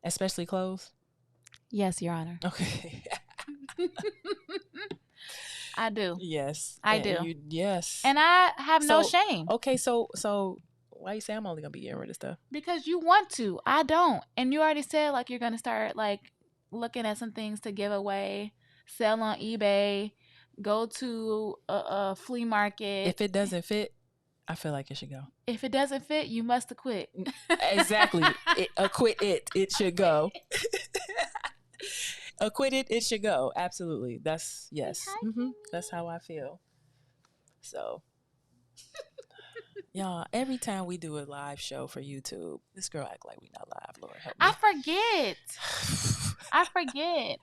Especially clothes? Yes, Your Honor. Okay. I do. Yes. I do. Yes. And I have no shame. Okay, so why you say I'm only gonna be getting rid of stuff? Because you want to. I don't. And you already said, like, you're gonna start, like, looking at some things to give away, sell on eBay, go to a flea market. If it doesn't fit, I feel like it should go. If it doesn't fit, you must acquit. Exactly. Acquit it. It should go. Acquitted, it should go. Absolutely. That's yes. That's how I feel. So, y'all, every time we do a live show for YouTube, this girl act like we not live. Lord help me. I forget.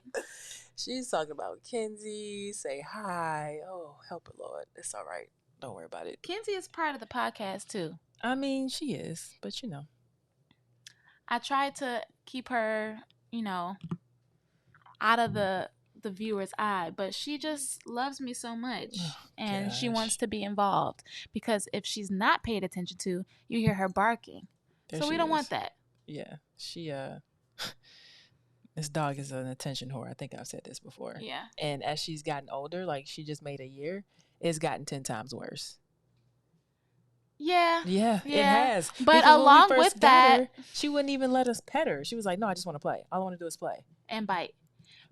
She's talking about Kenzie. Say hi. Oh, help her, Lord. It's all right. Don't worry about it. Kenzie is part of the podcast too. I mean, she is, but you know. I tried to keep her, out of the viewer's eye, but she just loves me so much, and she wants to be involved, because if she's not paid attention to, you hear her barking. So we don't want that. Yeah, she this dog is an attention whore. I think I've said this before. Yeah. And as she's gotten older, like she just made a year, it's gotten 10 times worse. Yeah. It has. But because along with that, she wouldn't even let us pet her. She was like, "No, I just want to play. All I want to do is play and bite."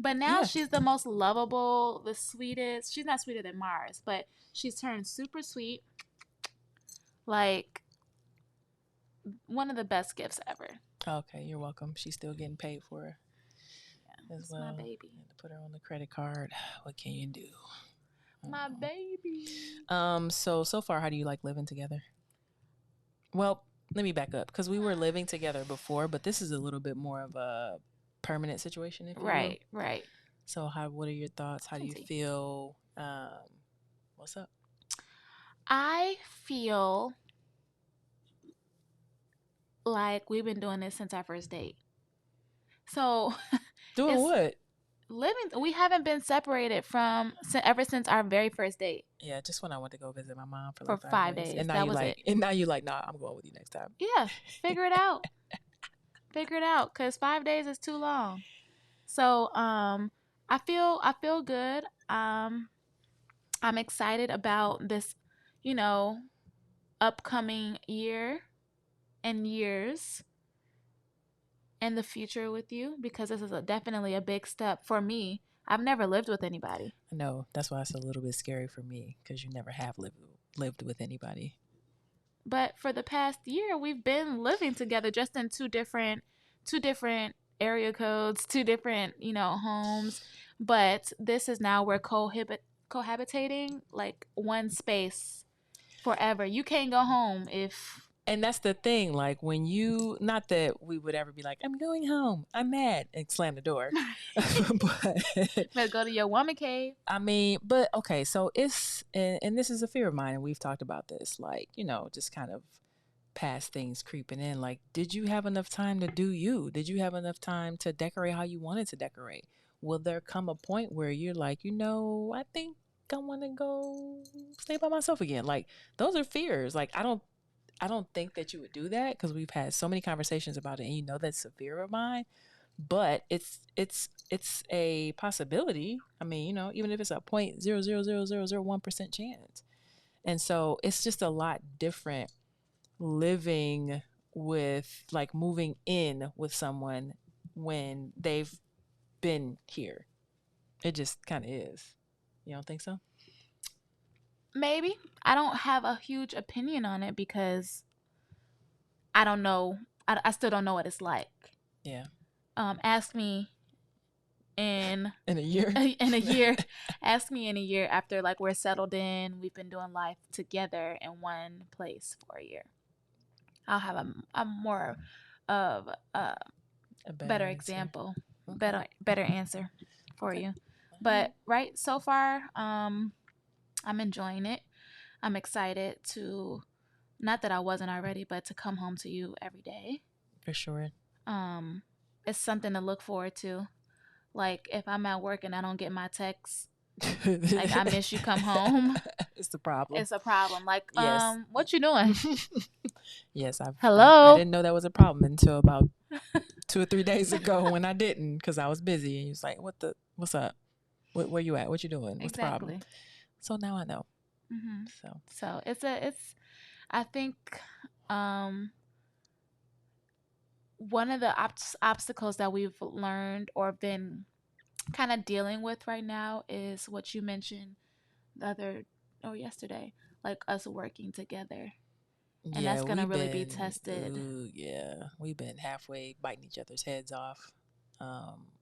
But now she's the most lovable, the sweetest. She's not sweeter than Mars, but she's turned super sweet. Like, one of the best gifts ever. Okay, you're welcome. She's still getting paid for her. Yeah, as well. My baby. To put her on the credit card. What can you do? My baby. So far, how do you like living together? Well, let me back up, because we were living together before, but this is a little bit more of a permanent situation, if you will. Right. So what are your thoughts? How do you feel? What's up? I feel like we've been doing this since our first date. So doing what? Living. We haven't been separated ever since our very first date. Yeah, just when I went to go visit my mom for like 5 days. And now that was it. And now you're like, nah, I'm going with you next time. Yeah, figure it out. Because 5 days is too long. So I feel good. I'm excited about this, upcoming year and years and the future with you, because this is definitely a big step for me. I've never lived with anybody. No, that's why it's a little bit scary for me, because you never have lived with anybody. But for the past year, we've been living together, just in two different area codes, two different, homes. But this is now we're cohabitating, like one space forever. You can't go home if... And that's the thing, like when not that we would ever be like, I'm going home, I'm mad, and slam the door. But go to your woman cave. I mean, but okay, so it's, and this is a fear of mine, and we've talked about this, like, just kind of past things creeping in. Like, did you have enough time to do you? Did you have enough time to decorate how you wanted to decorate? Will there come a point where you're like, I think I want to go stay by myself again? Like, those are fears. Like, I don't think that you would do that, because we've had so many conversations about it, and that's a fear of mine. But it's a possibility. I mean, even if it's a 0.00001% chance. And so it's just a lot different living with, like, moving in with someone when they've been here. It just kind of is. You don't think so? Maybe. I don't have a huge opinion on it because I don't know. I still don't know what it's like. Yeah. Ask me in a year. in a year. Ask me in a year after like we're settled in. We've been doing life together in one place for a year. I'll have a more of a better answer. example, Okay. better answer for Okay. you. But right so far, I'm enjoying it. I'm excited to, not that I wasn't already, but to come home to you every day. For sure. It's something to look forward to. Like if I'm at work and I don't get my texts, like I miss you, come home. It's the problem. It's a problem. Like, Yes. what you doing? Yes, Hello. I didn't know that was a problem until about 2 or 3 days ago when I didn't, because I was busy. And he was like, what's up? Where you at? What you doing? What's the problem? So now I know. Mm-hmm. So it's I think one of the obstacles that we've learned or been kind of dealing with right now is what you mentioned yesterday, like us working together. And that's going to really be tested. We've been halfway biting each other's heads off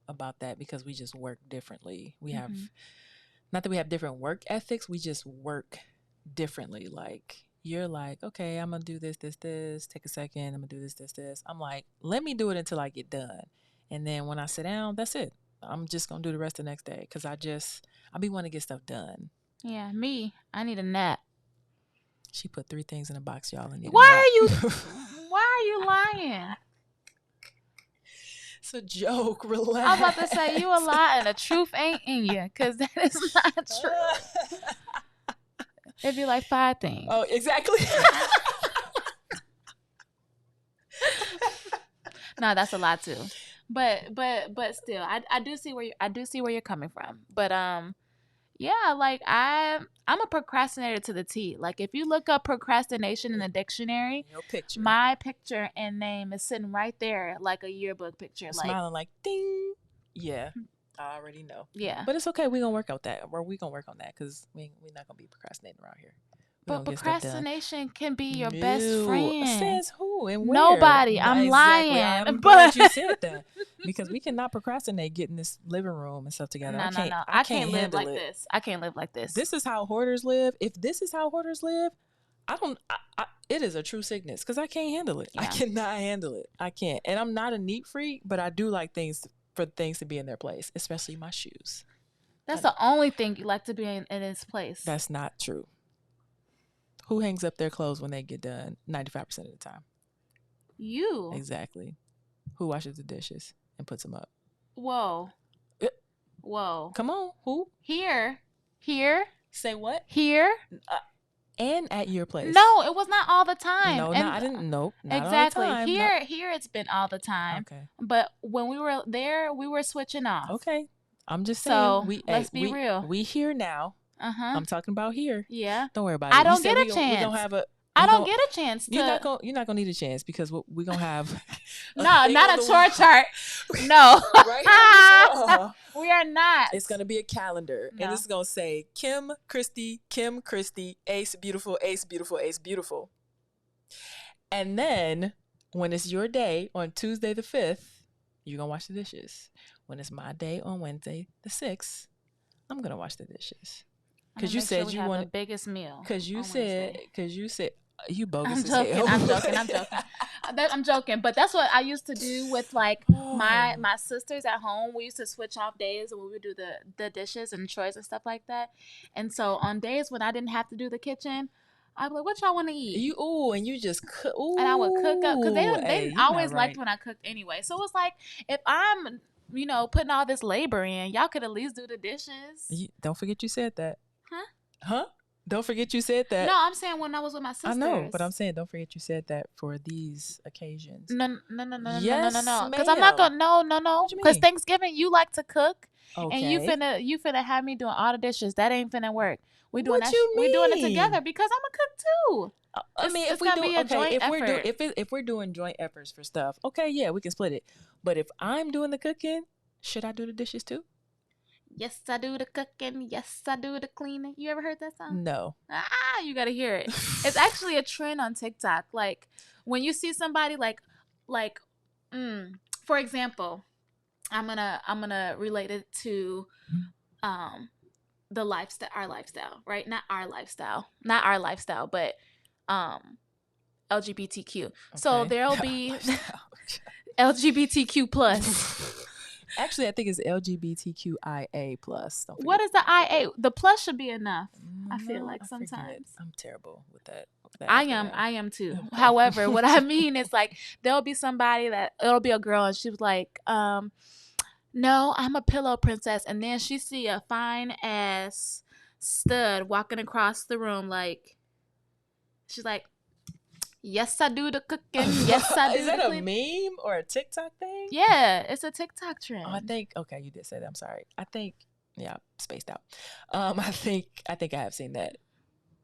about that because we just work differently. We have, not that we have different work ethics, we just work differently. Like, you're like, okay, I'm going to do this, take a second, I'm going to do this. I'm like, let me do it until I get done. And then when I sit down, that's it. I'm just going to do the rest the next day because I be wanting to get stuff done. Yeah, me. I need a nap. She put 3 things in a box, y'all. Why are you lying? It's a joke. Relax. I was about to say you a lie and the truth ain't in you, because that is not true. It'd be like 5 things. Oh, exactly. No, that's a lot too. But still, I do see where you're coming from. But yeah, like I'm a procrastinator to the T. Like if you look up procrastination in the dictionary, my picture and name is sitting right there, like a yearbook picture, smiling like ding. Yeah, I already know. Yeah, but it's okay. We're gonna work out that, or we're gonna work on that because we're not gonna be procrastinating around here. But procrastination can be your best friend. Says who and where? Nobody. I'm exactly. lying. I'm glad you said that because we cannot procrastinate getting this living room and stuff together. No. I can't live like this. I can't live like this. This is how hoarders live. If this is how hoarders live, it is a true sickness because I can't handle it. Yeah. I cannot handle it. I can't. And I'm not a neat freak, but I do like things to be in their place, especially my shoes. That's the only thing you like to be in its place. That's not true. Who hangs up their clothes when they get done 95% of the time? You. Exactly. Who washes the dishes and puts them up? Whoa. Whoa. Come on. Who? Here. Say what? Here. And at your place. No, it was not all the time. No, I didn't. Nope. Not exactly. All the time. Here it's been all the time. Okay. But when we were there, we were switching off. Okay. I'm just saying. So let's be real. We here now. I'm talking about here. Yeah. Don't worry about it. I don't get a chance. We don't have I don't get a chance to. You're not gonna need a chance because we're gonna have. No, not a chore chart. No. Right. We are not. It's gonna be a calendar, and it's gonna say Kim Christie, Ace, Beautiful, Ace, Beautiful, Ace, Beautiful. And then when it's your day on Tuesday the 5th, you're gonna wash the dishes. When it's my day on Wednesday the 6th, I'm gonna wash the dishes. Because you said you want the biggest meal. Because you said you bogus. I'm joking. I'm joking, but that's what I used to do with like my sisters at home. We used to switch off days when we would do the dishes and chores and stuff like that. And so on days when I didn't have to do the kitchen, I'd be like, "What y'all want to eat?" And you just cook. And I would cook up because they always liked when I cooked anyway. So it's like if I'm putting all this labor in, y'all could at least do the dishes. Don't forget you said that. Huh? Don't forget you said that. No, I'm saying when I was with my sisters. I know, but I'm saying don't forget you said that for these occasions. No. Yes, no. Because I'm not gonna. No. Because Thanksgiving you like to cook, okay. And you finna have me doing all the dishes. That ain't finna work. We doing it together because I'm a cook too. I mean, if we do a joint effort, if we're doing joint efforts for stuff, okay, yeah, we can split it. But if I'm doing the cooking, should I do the dishes too? Yes, I do the cooking. Yes, I do the cleaning. You ever heard that song? No. You gotta hear it. It's actually a trend on TikTok. Like when you see somebody for example, I'm gonna relate it to the lifestyle, our lifestyle, right? Not our lifestyle, but LGBTQ. Okay. So there'll be LGBTQ plus. Actually, I think it's LGBTQIA plus. What is the IA? The plus should be enough. I feel like sometimes. I'm terrible with that. I am too. Okay. However, what I mean is like there'll be somebody that it'll be a girl and she was like, no, I'm a pillow princess, and then she see a fine ass stud walking across the room like she's like, yes, I do the cooking. Yes, I do. Is that a meme or a TikTok thing? Yeah, it's a TikTok trend. Oh, I think. Okay, you did say that. I'm sorry. I think. Yeah, spaced out. I think I have seen that.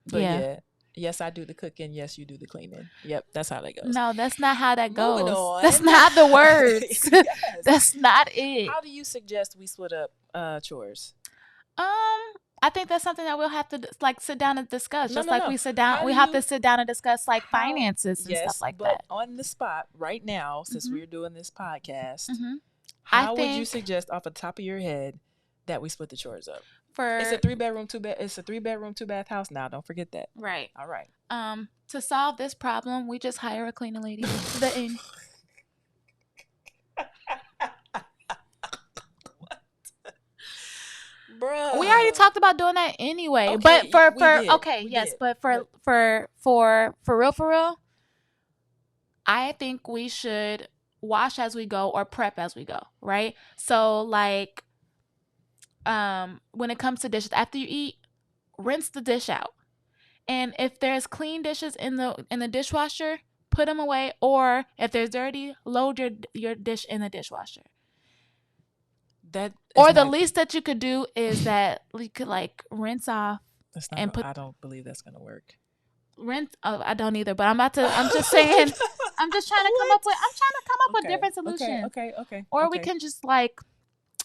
But yeah. Yes, I do the cooking. Yes, you do the cleaning. Yep, that's how that goes. No, that's not how that goes. Moving on. That's not the words. Yes. That's not it. How do you suggest we split up chores? I think that's something that we'll have to like sit down and discuss. We sit down, we have to sit down and discuss like finances and stuff like that. But on the spot right now, since we're doing this podcast, how would you suggest off the top of your head that we split the chores up? It's a 3-bedroom, 2-bath. It's a 3-bedroom, 2-bath house. Now, don't forget that. Right. All right. To solve this problem, we just hire a cleaning lady. The end. Bruh. We already talked about doing that anyway. Okay, but for real, I think we should wash as we go or prep as we go, right? So like when it comes to dishes, after you eat, rinse the dish out. And if there's clean dishes in the dishwasher, put them away, or if there's dirty, load your dish in the dishwasher. The least that you could do is that you could like rinse off I don't believe that's gonna work. Rinse. Oh, I don't either. But I'm just saying. I'm just trying to come up with different solutions. Okay. Or we can just like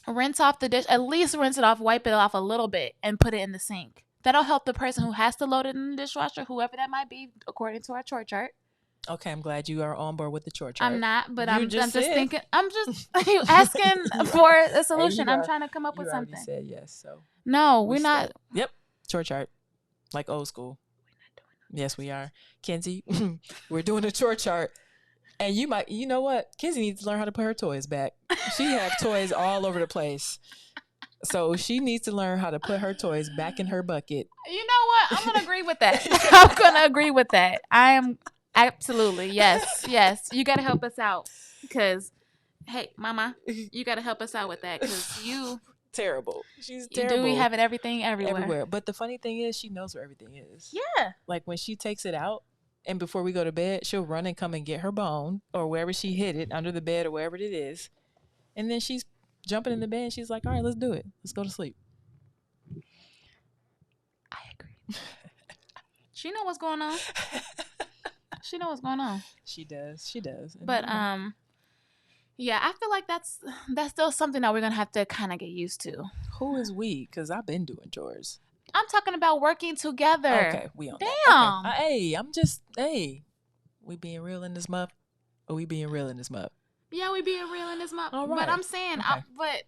rinse off the dish. At least rinse it off, wipe it off a little bit, and put it in the sink. That'll help the person who has to load it in the dishwasher, whoever that might be, according to our chore chart. Okay, I'm glad you are on board with the chore chart. I'm not, but I'm just thinking. I'm just asking for a solution. I'm trying to come up with something. You already said yes, so no, we're not. Yep, chore chart, like old school. Yes, we are, Kenzie. We're doing a chore chart, and you know what? Kenzie needs to learn how to put her toys back. She has toys all over the place. So she needs to learn how to put her toys back in her bucket. You know what? I'm gonna agree with that. I'm gonna agree with that. I am absolutely yes. You gotta help us out because, hey, Mama, you gotta help us out with that because you terrible. She's terrible. You do be having everything everywhere. But the funny thing is, she knows where everything is. Yeah. Like when she takes it out, and before we go to bed, she'll run and come and get her bone or wherever she hid it, under the bed or wherever it is, and then she's jumping in the bed and she's like, all right, let's do it. Let's go to sleep. I agree. She know what's going on. She does. But yeah, I feel like that's still something that we're gonna have to kind of get used to. Who is we? Because I've been doing chores. I'm talking about working together. Okay, we on Damn. That. Okay. We being real in this month? Or we being real in this month? Yeah, we being real in this month. All right. But I'm saying, okay. But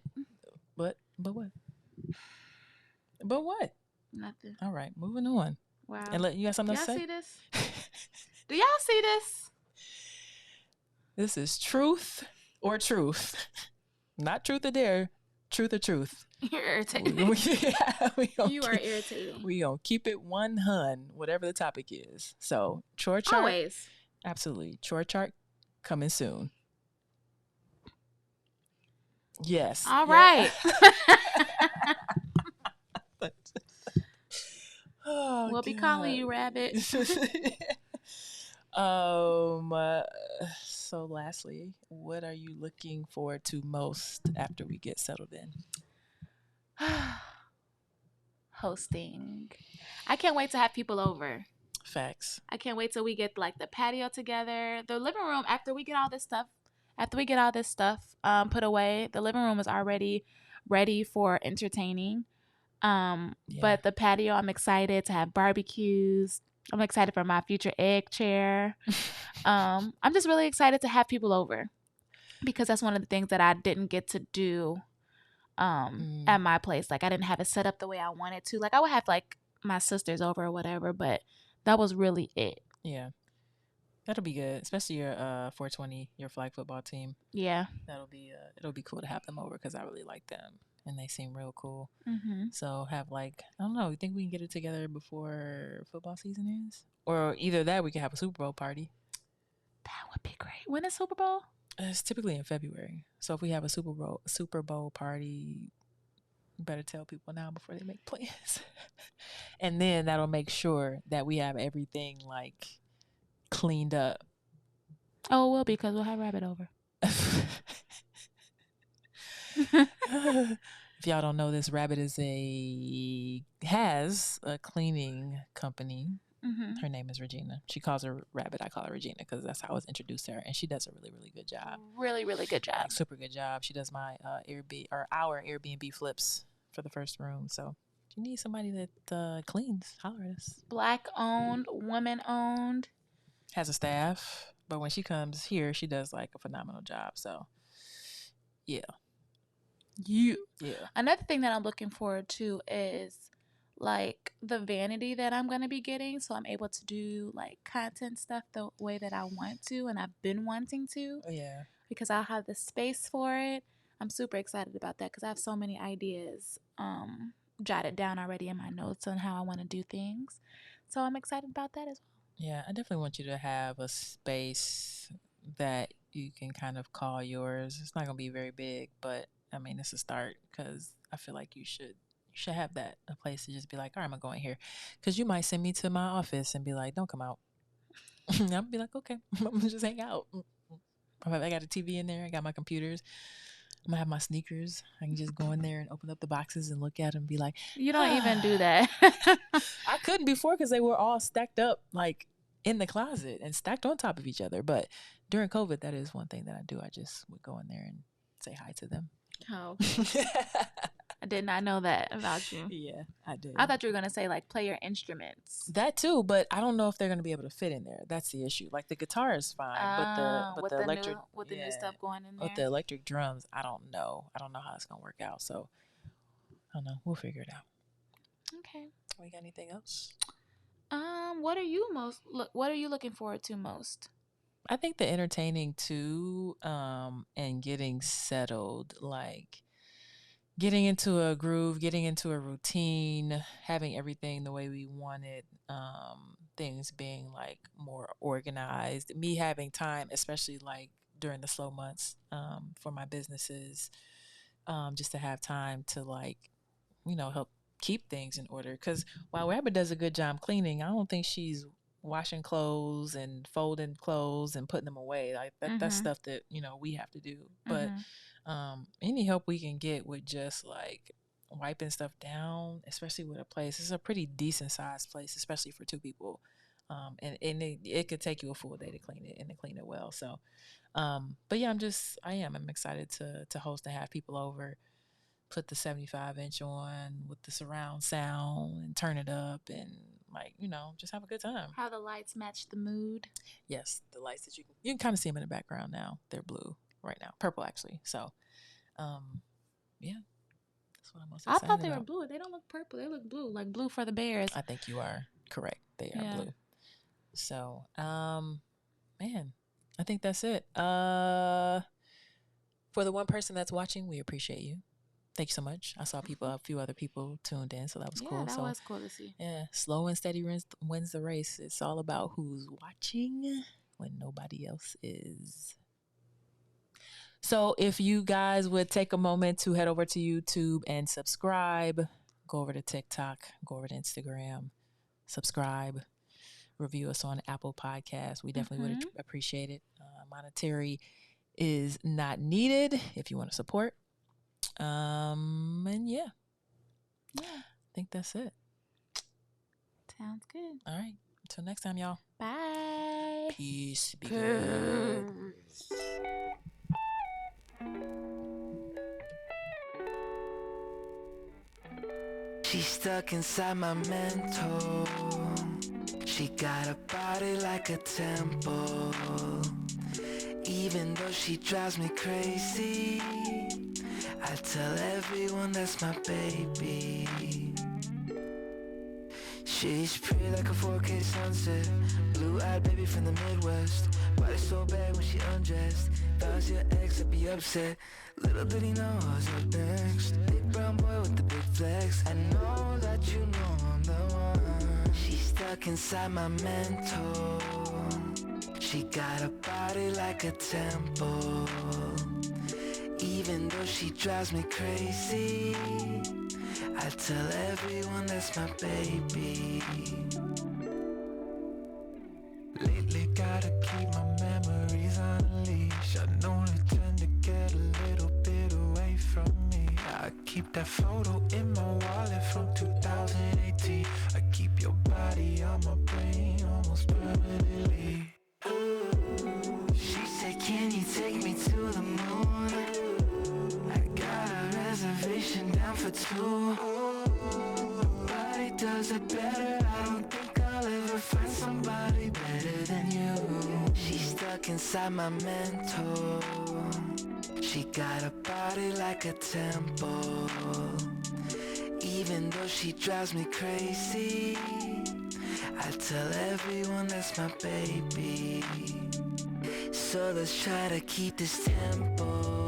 what? But what? Nothing. All right, moving on. Wow. And you got something to say? Y'all see this? Do y'all see this? This is truth or truth. Not truth or dare. Truth or truth. You're irritating. You are irritating. We gonna keep it 100, whatever the topic is. So chore chart. Always. Absolutely. Chore chart coming soon. Yes. All right. We'll be calling you Rabbit. So lastly, what are you looking forward to most after we get settled in? Hosting. I can't wait to have people over. Facts. I can't wait till we get like the patio together. The living room, after we get all this stuff put away, the living room is already ready for entertaining. Yeah. But the patio, I'm excited to have barbecues. I'm excited for my future egg chair. I'm just really excited to have people over because that's one of the things that I didn't get to do at my place. Like I didn't have it set up the way I wanted to. Like I would have like my sisters over or whatever, but that was really it. Yeah. That'll be good, especially your 420, your flag football team. Yeah. That'll be it'll be cool to have them over because I really like them and they seem real cool. Mm-hmm. So have like, I don't know, you think we can get it together before football season is? Or either that, we can have a Super Bowl party. That would be great. When is Super Bowl? It's typically in February. So if we have a Super Bowl party, you better tell people now before they make plans. And then that'll make sure that we have everything like cleaned up. Oh, it will be because we'll have Rabbit over. If y'all don't know this, Rabbit has a cleaning company. Mm-hmm. Her name is Regina. She calls her Rabbit. I call her Regina because that's how I was introduced to her, and she does a really, really good job. Really, really good job. Like, super good job. She does my our Airbnb flips for the first room. So if you need somebody that cleans, holler at us. Black owned, woman owned. Has a staff, but when she comes here, she does like a phenomenal job. So yeah. Another thing that I'm looking forward to is like the vanity that I'm gonna be getting, so I'm able to do like content stuff the way that I want to, and I've been wanting to. Oh yeah. Because I'll have the space for it. I'm super excited about that because I have so many ideas jotted down already in my notes on how I want to do things. So I'm excited about that as well. Yeah, I definitely want you to have a space that you can kind of call yours. It's not gonna be very big, but I mean it's a start because I feel like you should have that, a place to just be like, all right, I'm gonna go in here, because you might send me to my office and be like, don't come out. I'll be like, okay, I'm gonna just hang out. I got a TV in there. I got my computers. I'm gonna have my sneakers. I can just go in there and open up the boxes and look at them and be like, you don't even do that. I couldn't before because they were all stacked up like in the closet and stacked on top of each other. But during COVID, that is one thing that I do. I just would go in there and say hi to them. Oh, okay. I did not know that about you. Yeah, I did. I thought you were going to say like play your instruments. That too, but I don't know if they're going to be able to fit in there. That's the issue. Like the guitar is fine, but the electric the new stuff going in there. With the electric drums, I don't know. I don't know how it's going to work out. So I don't know. We'll figure it out. Okay. We got anything else? What are you looking forward to most? I think the entertaining too, and getting settled, like getting into a groove, getting into a routine, having everything the way we want it, things being like more organized, me having time, especially like during the slow months, for my businesses, just to have time to like, help keep things in order. Because while Rabbit does a good job cleaning, I don't think she's washing clothes and folding clothes and putting them away. Like that's stuff that, we have to do. But any help we can get with just like wiping stuff down, especially with a place, it's a pretty decent sized place, especially for two people. And it could take you a full day to clean it and to clean it well. So, but yeah, I'm excited to host and have people over, put the 75-inch on with the surround sound and turn it up and like, just have a good time. How the lights match the mood. Yes, the lights that you can kind of see them in the background now. They're blue right now, purple actually. So, yeah, that's what I'm most excited I thought they about. were blue. They don't look purple. They look blue, like blue for the Bears. I think you are correct. They are blue. So, man, I think that's it. For the one person that's watching, we appreciate you. Thank you so much. I saw a few other people tuned in, so that was cool. Yeah, that was cool to see. Yeah, slow and steady wins the race. It's all about who's watching when nobody else is. So if you guys would take a moment to head over to YouTube and subscribe, go over to TikTok, go over to Instagram, subscribe, review us on Apple Podcasts. We definitely would appreciate it. Monetary is not needed if you want to support. And yeah, I think that's it. Sounds good. All right. Until next time, y'all. Bye. Peace. Be good. She's stuck inside my mental. She got a body like a temple. Even though she drives me crazy, I tell everyone that's my baby. She's pretty like a 4K sunset. Blue-eyed baby from the Midwest. Body so bad when she undressed. If I was your ex, I'd be upset. Little did he know I was up next. Big brown boy with the big flex. I know that you know I'm the one. She's stuck inside my mental. She got a body like a temple. Even though she drives me crazy, I tell everyone that's my baby. Lately gotta keep my memories on a leash. I know they tend to get a little bit away from me. I keep that photo in my wallet from 2018. I keep your body on my brain almost permanently. She said, can you take me to the moon? I got a reservation down for two. Nobody does it better. I don't think I'll ever find somebody better than you. She's stuck inside my mental. She got a body like a temple. Even though she drives me crazy, I tell everyone that's my baby. So let's try to keep this tempo.